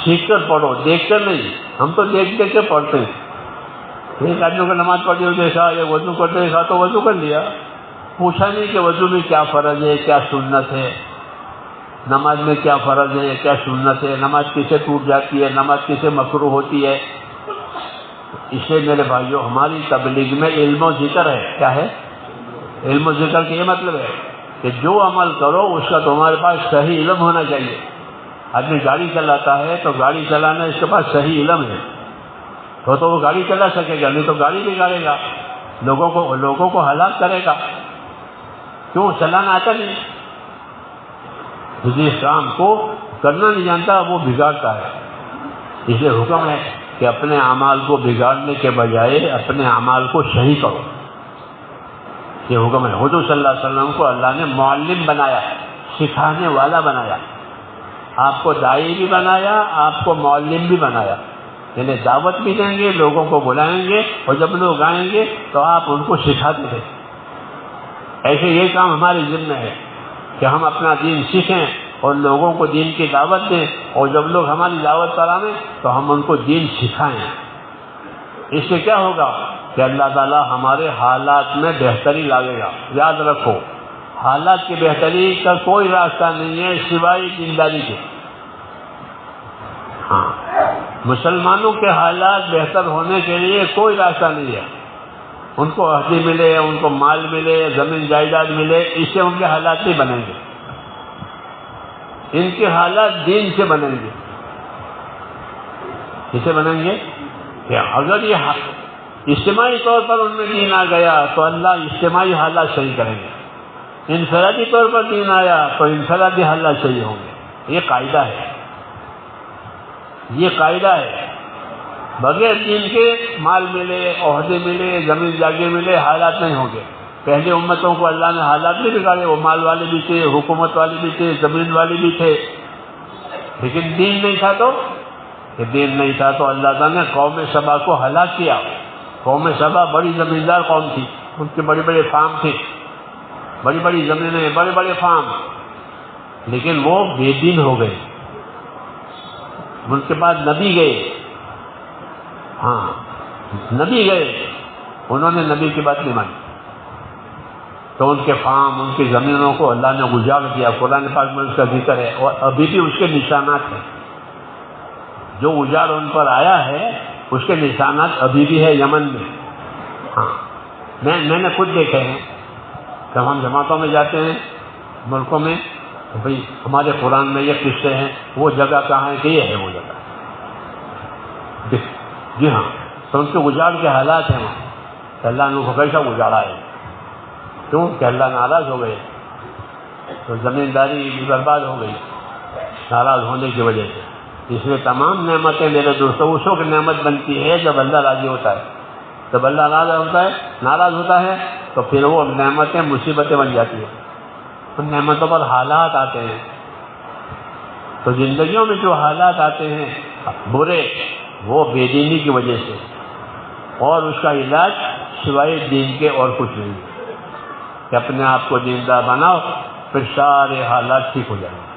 سیکھ کر پڑھو، دیکھ کر نہیں. ہم تو دیکھ دیکھ کے پڑھتے ہیں. ایک آدمی کو نماز پڑھی ہو دیکھا، یا وضو کرتے دیکھا تو وضو کر لیا، پوچھا نہیں کہ وضو میں کیا فرض ہے، کیا سنت ہے، نماز میں کیا فرض ہے، کیا سنت ہے، نماز کیسے ٹوٹ جاتی ہے، نماز کیسے مکروہ ہوتی ہے. اس لیے میرے بھائیوں، ہماری تبلیغ میں علم و ذکر ہے. کیا ہے؟ علم و ذکر کا یہ مطلب ہے کہ جو عمل کرو اس کا تمہارے پاس صحیح علم ہونا چاہیے. آدمی گاڑی چلاتا ہے تو گاڑی چلانا اس کے پاس صحیح علم ہے تو وہ گاڑی چلا سکے گا، نہیں تو گاڑی بگاڑے گا، لوگوں کو ہلاک کرے گا. کیوں؟ چلانا آتا نہیں. جس کام کو کرنا نہیں جانتا وہ بگاڑتا ہے. اس لیے حکم ہے کہ اپنے اعمال کو بگاڑنے کے بجائے اپنے اعمال کو صحیح کرو. یہ حکم ہے. حضور صلی اللہ علیہ وسلم کو اللہ نے معلم بنایا، سکھانے والا بنایا. آپ کو داعی بھی بنایا، آپ کو معلم بھی بنایا. یعنی دعوت بھی دیں گے، لوگوں کو بلائیں گے، اور جب لوگ آئیں گے تو آپ ان کو سکھاتے تھے. ایسے یہ کام ہمارے ذمہ ہے کہ ہم اپنا دین سیکھیں اور لوگوں کو دین کی دعوت دیں، اور جب لوگ ہماری دعوت پر آئیں تو ہم ان کو دین سکھائیں. اس سے کیا ہوگا کہ اللہ تعالیٰ ہمارے حالات میں بہتری لائے گا. یاد رکھو، حالات کی بہتری کا کوئی راستہ نہیں ہے سوائے دینداری کے. ہاں، مسلمانوں کے حالات بہتر ہونے کے لیے کوئی راستہ نہیں ہے. ان کو عہدے ملے، ان کو مال ملے، زمین جائیداد ملے، اس سے ان کے حالات نہیں بنیں گے. ان کے حالات دین سے بنیں گے. کسے بنیں گے؟ کہ اگر یہ اجتماعی طور پر ان میں دین آ گیا تو اللہ اجتماعی حالات صحیح کریں گے. انفرادی طور پر دین آیا تو انفرادی حالات صحیح ہوں گے. یہ قاعدہ ہے، یہ قاعدہ ہے. بغیر دین کے مال ملے، عہدے ملے، زمین جاگیر ملے، حالات نہیں ہوں گے. پہلے امتوں کو اللہ نے حالات نہیں بگاڑے. وہ مال والے بھی تھے، حکومت والے بھی تھے، زمین والے بھی تھے، لیکن دین نہیں تھا. تو کہ دین نہیں تھا تو اللہ تعالیٰ نے قوم سبا کو ہلاک کیا. قوم سبا بڑی زمیندار قوم تھی، ان کے بڑے بڑے فارم تھے، بڑی بڑی زمینیں، بڑے بڑے فارم، لیکن وہ بے دین ہو گئے. ان کے بعد نبی گئے. ہاں، نبی گئے، انہوں نے نبی کی بات نہیں مانی تو ان کے فارم، ان کی زمینوں کو اللہ نے اجاڑ دیا. قرآن پاک میں اس کا ذکر ہے اور ابھی بھی اس کے نشانات ہیں. جو اجاڑ ان پر آیا ہے اس کے نشانات ابھی بھی ہے یمن میں. ہاں، میں نے خود دیکھے ہیں. جب ہم جماعتوں میں جاتے ہیں ملکوں میں، بھئی ہمارے قرآن میں یہ قصے ہیں، وہ جگہ کہاں ہے کہ یہ ہے وہ جگہ. جی ہاں، تو ان کے اجاڑ کے حالات ہیں وہاں کہ اللہ نے ان کو کیسا اجاڑا ہے. کیوں کہ اللہ ناراض ہو گئے تو زمینداری بھی برباد ہو گئی ناراض ہونے کی وجہ سے. اس لیے تمام نعمتیں میرے دوستوں اس وقت نعمت بنتی ہے جب اللہ راضی ہوتا ہے. جب اللہ ناراض ہوتا ہے تو پھر وہ نعمتیں مصیبتیں بن جاتی ہیں. ان نعمتوں پر حالات آتے ہیں. تو زندگیوں میں جو حالات آتے ہیں برے، وہ بے دینی کی وجہ سے، اور اس کا علاج سوائے دین کے اور کچھ نہیں. کہ اپنے آپ کو دیندار بناؤ، پھر سارے حالات ٹھیک ہو جائیں گے.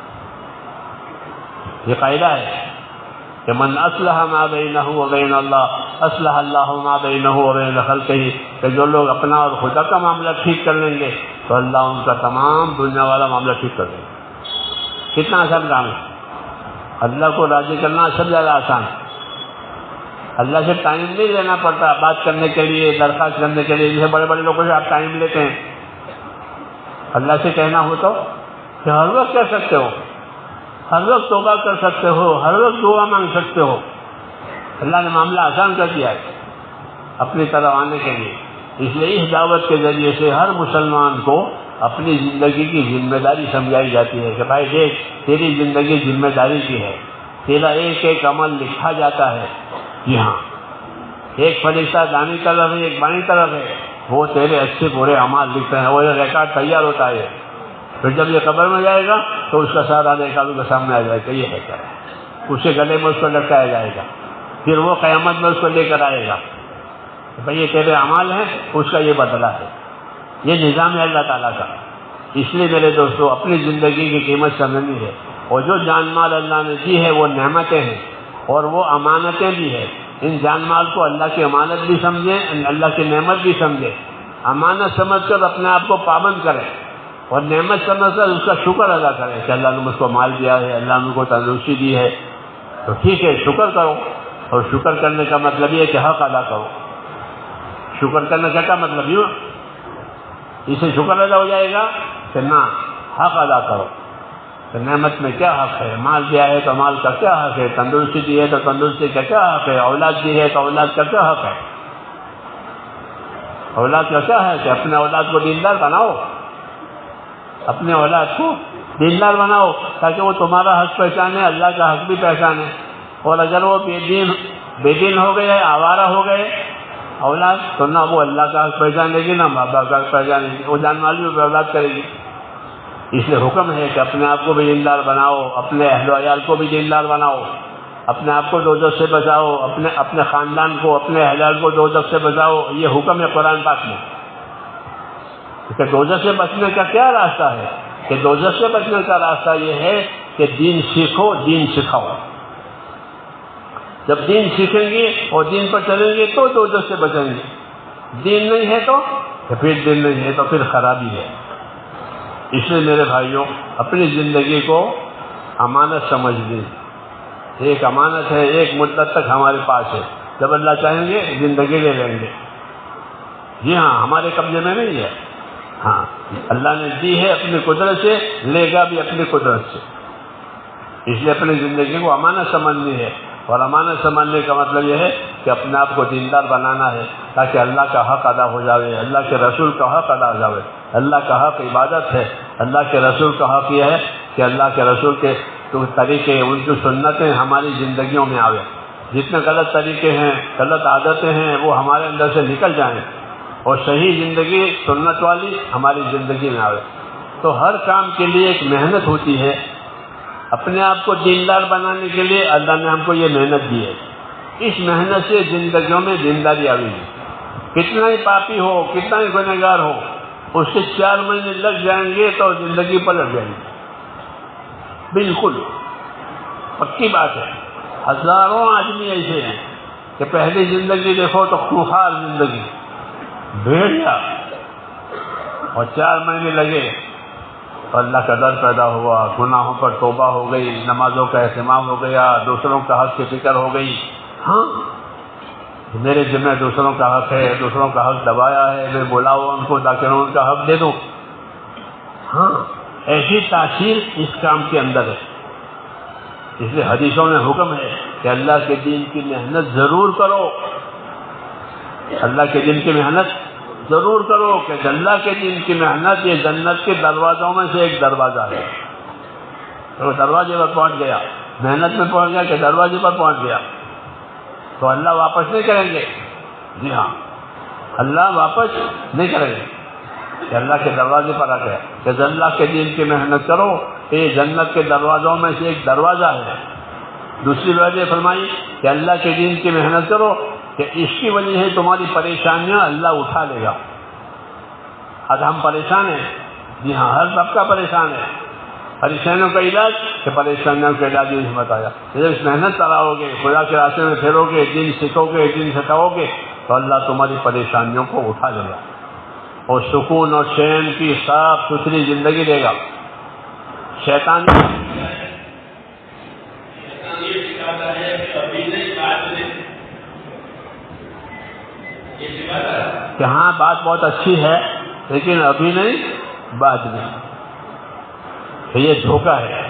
یہ قاعدہ ہے کہ من اصلح ما بینہ وبین اللہ اصلح اللہ ما بینہ وبین خلقہ، کہ جو لوگ اپنا اور خدا کا معاملہ ٹھیک کر لیں گے تو اللہ ان کا تمام دنیا والا معاملہ ٹھیک کر دیں گے۔ کتنا آسان کام ہے، اللہ کو راضی کرنا سب سے زیادہ آسان ہے۔ اللہ سے ٹائم نہیں لینا پڑتا بات کرنے کے لیے، درخواست کرنے کے لیے، جیسے بڑے بڑے لوگوں سے آپ ٹائم لیتے ہیں۔ اللہ سے کہنا ہو تو کہ ہر وقت کہہ سکتے ہو، ہر وقت توبہ کر سکتے ہو، ہر وقت دعا مانگ سکتے ہو۔ اللہ نے معاملہ آسان کر دیا ہے اپنی طرف آنے کے لیے۔ اس لیے اس دعوت کے ذریعے سے ہر مسلمان کو اپنی زندگی کی ذمہ داری سمجھائی جاتی ہے کہ بھائی دیکھ، تیری زندگی ذمہ داری کی ہے، تیرا ایک ایک عمل لکھا جاتا ہے۔ جی ہاں، ایک فرشتہ دائیں طرف ہے، ایک بائیں طرف ہے، وہ تیرے اچھے برے اعمال لکھتے ہیں، وہ ریکارڈ تیار ہوتا ہے۔ پھر جب یہ قبر میں جائے گا تو اس کا سارا ریکارڈ کے سامنے آ جائے گا، یہ ہے کیا ہے، اس کے گلے میں اس کو لٹکایا جائے گا۔ پھر وہ قیامت میں اس کو لے کر آئے گا، بھائی یہ تیرے اعمال ہیں، اس کا یہ بدلہ ہے۔ یہ نظام ہے اللہ تعالیٰ کا۔ اس لیے میرے دوستو اپنی زندگی کی قیمت سمجھنی ہے، اور جو جان مال اللہ نے دی ہے وہ نعمتیں ہیں اور وہ امانتیں بھی ہیں۔ ان جان مال کو اللہ کی امانت بھی سمجھیں، اللہ کی نعمت بھی سمجھیں۔ امانت سمجھ کر اپنے آپ کو پابند کریں اور نعمت سمجھ کر اس کا شکر ادا کریں کہ اللہ نے مجھ کو مال دیا ہے، اللہ نے مجھ کو تندرستی دی ہے، تو ٹھیک ہے شکر کرو۔ اور شکر کرنے کا مطلب یہ ہے کہ حق ادا کرو۔ شکر کرنے کا کیا مطلب یوں اسے شکر ادا ہو جائے گا کہ نہ حق ادا کرو کہ نعمت میں کیا حق ہے، مال دیا ہے تو مال کا کیا حق ہے، تندرستی دی ہے تو تندرستی کا کیا حق ہے، اولاد دی ہے تو اولاد کا کیا حق ہے۔ اولاد کا کیا ہے کہ اپنے اولاد کو دیندار بناؤ، اپنے اولاد کو دیندار بناؤ تاکہ وہ تمہارا حق پہچانے، اللہ کا حق بھی پہچانے۔ اور اگر وہ بے دین ہو گئے، آوارہ ہو گئے اولاد، تو نہ وہ اللہ کا حق پہچانے گی نہ ماں باپ کا حق پہچانے گی، وہ جان مال بھی اولاد کرے گی۔ اس لیے حکم ہے کہ اپنے آپ کو بھی دیندار بناؤ، اپنے اہل و عیال کو بھی دیندار بناؤ، اپنے آپ کو دوزخ سے بچاؤ، اپنے خاندان کو، اپنے اہل و عیال کو دوزخ سے بچاؤ۔ یہ حکم ہے قرآن پاک میں کہ دوزخ سے بچنے کا کیا راستہ ہے، کہ دوزخ سے بچنے کا راستہ یہ ہے کہ دین سیکھو، دین سکھاؤ۔ جب دین سیکھیں گے اور دین پر چلیں گے تو دوزخ سے بچیں گے۔ دین نہیں ہے تو پھر دین نہیں ہے تو پھر خرابی ہے۔ اس لیے میرے بھائیوں اپنی زندگی کو امانت سمجھ لیں، ایک امانت ہے، ایک مدت تک ہمارے پاس ہے، جب اللہ چاہیں گے زندگی لے لیں گے۔ جی ہاں، ہمارے قبضے میں نہیں ہے، ہاں اللہ نے دی ہے اپنی قدرت سے، لے گا بھی اپنی قدرت سے۔ اس لیے اپنی زندگی کو امانت سمجھنی ہے، اور امانت سمجھنے کا مطلب یہ ہے کہ اپنے آپ کو دیندار بنانا ہے تاکہ اللہ کا حق ادا ہو جائے، اللہ کے رسول کا حق ادا ہو جائے۔ اللہ کا حق عبادت ہے، اللہ کے رسول کا حق یہ ہے کہ اللہ کے رسول کے طریقے، ان کی سنتیں ہماری زندگیوں میں آوے۔ جتنے غلط طریقے ہیں، غلط عادتیں ہیں، وہ ہمارے اندر سے نکل جائیں اور صحیح زندگی سنت والی ہماری زندگی میں آوے۔ تو ہر کام کے لیے ایک محنت ہوتی ہے۔ اپنے آپ کو دیندار بنانے کے لیے اللہ نے ہم کو یہ محنت دی ہے، اس محنت سے زندگیوں میں دینداری آئے گی۔ کتنا ہی پاپی ہو، کتنا ہی گنہگار ہو، اس سے 4 مہینے لگ جائیں گے تو زندگی پلٹ جائے گی، بالکل پکی بات ہے۔ ہزاروں آدمی ایسے ہیں کہ پہلی زندگی دیکھو تو خوخار زندگی، بھیڑیا، اور 4 مہینے لگے تو اللہ کا ڈر پیدا ہوا، گناہوں پر توبہ ہو گئی، نمازوں کا اہتمام ہو گیا، دوسروں کا حق کی فکر ہو گئی۔ ہاں میرے ذمہ دوسروں کا حق ہے، دوسروں کا حق دبایا ہے، میں بلاؤ ان کو تاکہ ان کا حق دے دوں۔ ہاں ایسی تاثیر اس کام کے اندر ہے۔ اس لیے حدیثوں میں حکم ہے کہ اللہ کے دین کی محنت ضرور کرو، اللہ کے دین کی محنت ضرور کرو، کہ اللہ کے دین کی محنت یہ جنت کے دروازوں میں سے ایک دروازہ ہے۔ تو دروازے پر پہنچ گیا، محنت میں پہنچ گیا کہ دروازے پر پہنچ گیا تو اللہ واپس نہیں کریں گے۔ جی ہاں، اللہ واپس نہیں کریں گے کہ اللہ کے دروازے پر آ گیا کہ اللہ کے دین کی محنت کرو، یہ جنت کے دروازوں میں سے ایک دروازہ ہے۔ دوسری وجہ فرمائی کہ اللہ کے دین کی محنت کرو کہ اس کی وجہ سے تمہاری پریشانیاں اللہ اٹھا لے گا۔ آج ہم پریشان ہیں، جی ہاں ہر طبقہ پریشان ہے، پریشانیوں کا علاج کہ پریشانیوں کا علاج بھی بتایا. جب محنت کراؤ گے، خدا کے راستے میں پھرو گے، دین سیکھو گے، دین سکھاؤ گے، تو اللہ تمہاری پریشانیوں کو اٹھا لے گا اور سکون اور چین کی صاف ستھری زندگی دے گا. شیطان یہ سکھاتا ہے کہ ابھی نہیں بعد میں، یہ سکھاتا ہے کہ ہاں بات بہت اچھی ہے لیکن ابھی نہیں بعد میں. یہ دھوکہ ہے،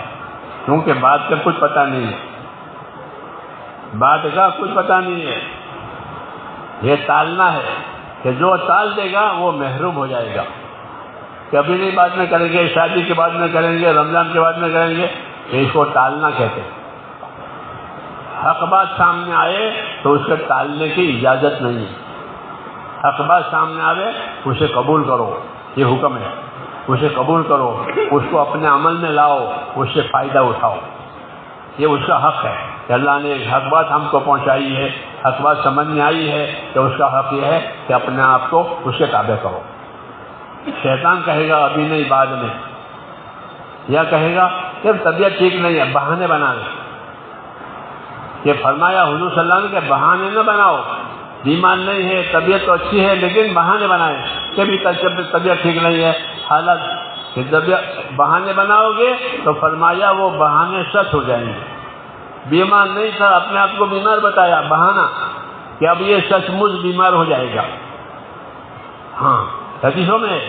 کیونکہ بات کا کچھ پتہ نہیں ہے، بات کا کچھ پتہ نہیں ہے. یہ ٹالنا ہے کہ جو ٹال دے گا وہ محروم ہو جائے گا. کہ ابھی نہیں بعد میں کریں گے، شادی کے بعد میں کریں گے، رمضان کے بعد میں کریں گے، اس کو ٹالنا کہتے ہیں. حق بات سامنے آئے تو اس کے ٹالنے کی اجازت نہیں ہے. حق بات سامنے آئے اسے قبول کرو، یہ حکم ہے. اسے قبول کرو، اس کو اپنے عمل میں لاؤ، اس سے فائدہ اٹھاؤ. یہ اس کا حق ہے کہ اللہ نے ایک حق بات ہم کو پہنچائی ہے، حق بات سمجھ میں آئی ہے کہ اس کا حق یہ ہے کہ اپنے آپ کو اس کے تابع کرو. شیطان کہے گا ابھی نہیں بعد میں، یا کہے گا کہ طبیعت ٹھیک نہیں ہے، بہانے بنا لیں. یہ فرمایا حضور صلی اللہ علیہ وسلم کہ بہانے نہ بناؤ. بیمار نہیں ہے، طبیعت تو اچھی ہے لیکن بہانے بنائیں کہ بھی طبیعت ٹھیک نہیں ہے. حالت کہ جب بہانے بناؤ گے تو فرمایا وہ بہانے سچ ہو جائیں گے. بیمار نہیں تھا، اپنے آپ کو بیمار بتایا، بہانا کہ اب یہ سچ مجھ بیمار ہو جائے گا. ہاں حدیثوں میں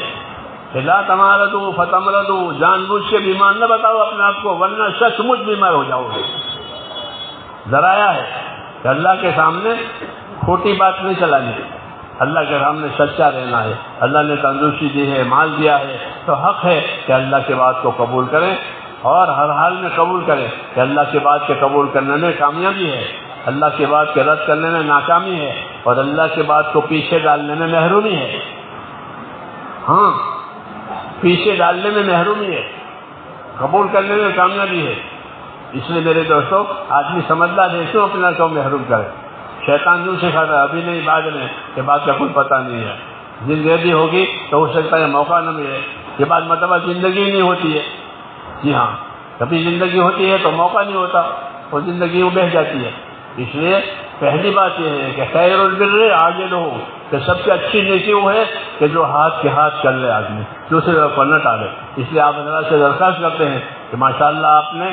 لا تمرضوا فتمرضوا، جان بوجھ کے بیمار نہ بتاؤ اپنے آپ کو ورنہ سچ مجھ بیمار ہو جاؤ گے. ذرائع ہے کہ اللہ کے سامنے کھوٹی بات نہیں چلانی، اللہ کے سامنے سچا رہنا ہے. اللہ نے تندرستی دی ہے، مال دیا ہے، تو حق ہے کہ اللہ کے بات کو قبول کریں اور ہر حال میں قبول کریں. کہ اللہ کے بات کے قبول کرنے میں کامیابی ہے، اللہ کے بات کے رد کرنے میں ناکامی ہے، اور اللہ کے بات کو پیچھے ڈالنے میں محرومی ہے. ہاں پیچھے ڈالنے میں محرومی ہے، قبول کرنے میں کامیابی ہے. اس لیے میرے دوستوں آدمی سمجھدار ہے کیوں اپنا کو محروم کرے. شیطان یوں سکھاتا ہے ابھی نہیں بعد میں، یہ بات کا کوئی پتہ نہیں ہے. زندگی ہوگی تو ہو سکتا ہے موقع نہ ملے. یہ بات مطلب زندگی نہیں ہوتی ہے. جی ہاں کبھی زندگی ہوتی ہے تو موقع نہیں ہوتا اور زندگی وہ بہہ جاتی ہے. اس لیے پہلی بات یہ ہے کہ خیر البر آگے ہو، کہ سب سے اچھی نیکی وہ ہے کہ جو ہاتھ کے ہاتھ کر لے آدمی، دوسرے کو نہ ٹالے. اس لیے آپ حضرات سے درخواست کرتے ہیں کہ ماشاءاللہ آپ نے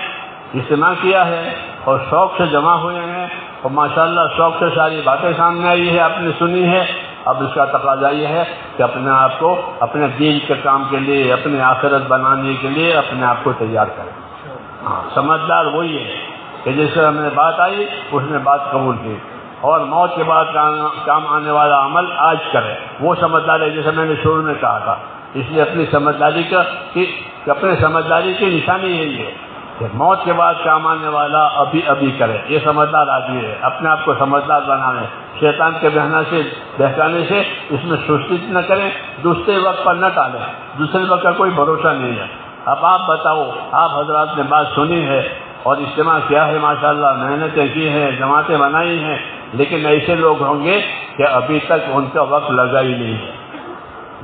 اجتماع کیا ہے اور شوق سے جمع ہوئے ہیں اور ماشاءاللہ شوق سے ساری باتیں سامنے آئی ہے، آپ نے سنی ہے. اب اس کا تقاضا یہ ہے کہ اپنے آپ کو اپنے دین کے کام کے لیے، اپنے آخرت بنانے کے لیے اپنے آپ کو تیار کریں. ہاں سمجھدار وہی ہے کہ جس سے ہم نے بات آئی اس نے بات قبول کی اور موت کے بعد کام آنے والا عمل آج کرے. وہ سمجھدار ہے جیسے میں نے شروع میں کہا تھا. اس لیے اپنی سمجھداری کی نشانی یہی ہے کہ موت کے بعد کام آنے والا ابھی کرے. یہ سمجھدار آدمی ہے، اپنے آپ کو سمجھدار بنانے، شیطان کے بہکانے سے اس میں سستی نہ کریں، دوسرے وقت پر نہ ٹالیں. دوسرے وقت کا کوئی بھروسہ نہیں ہے. اب آپ بتاؤ، آپ حضرات نے بات سنی ہے اور اجتماع کیا ہے، ماشاءاللہ محنتیں کی ہیں، جماعتیں بنائی ہیں، لیکن ایسے لوگ ہوں گے کہ ابھی تک ان کا وقت لگا ہی نہیں ہے.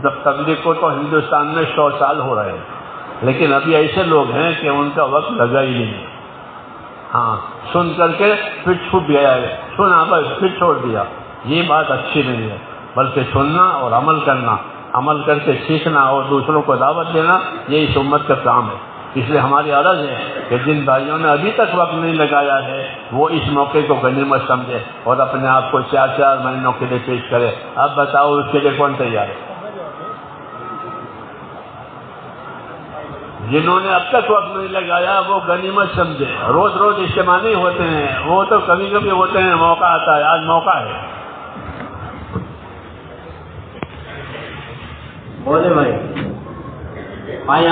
جب تبلیغ کو تو ہندوستان میں 100 سال ہو رہے ہیں، لیکن ابھی ایسے لوگ ہیں کہ ان کا وقت لگا ہی نہیں ہے. ہاں سن کر کے پھر چھوٹ گیا ہے، سنا بس پھر چھوڑ دیا. یہ بات اچھی نہیں ہے، بلکہ سننا اور عمل کرنا، عمل کر کے سیکھنا اور دوسروں کو دعوت دینا، یہ اس امت کا کام ہے. اس لیے ہماری عرض ہے کہ جن بھائیوں نے ابھی تک وقت نہیں لگایا ہے وہ اس موقع کو غنیمت سمجھے اور اپنے آپ کو 4 مہینوں کے لیے پیش کرے. اب بتاؤ اس کے لیے کون تیار ہے؟ جنہوں نے اب تک وقت نہیں لگایا وہ غنیمت سمجھے. روز روز اجتماع نہیں ہوتے ہیں، وہ تو کبھی کبھی ہوتے ہیں، موقع آتا ہے. آج موقع ہے. بولے بھائی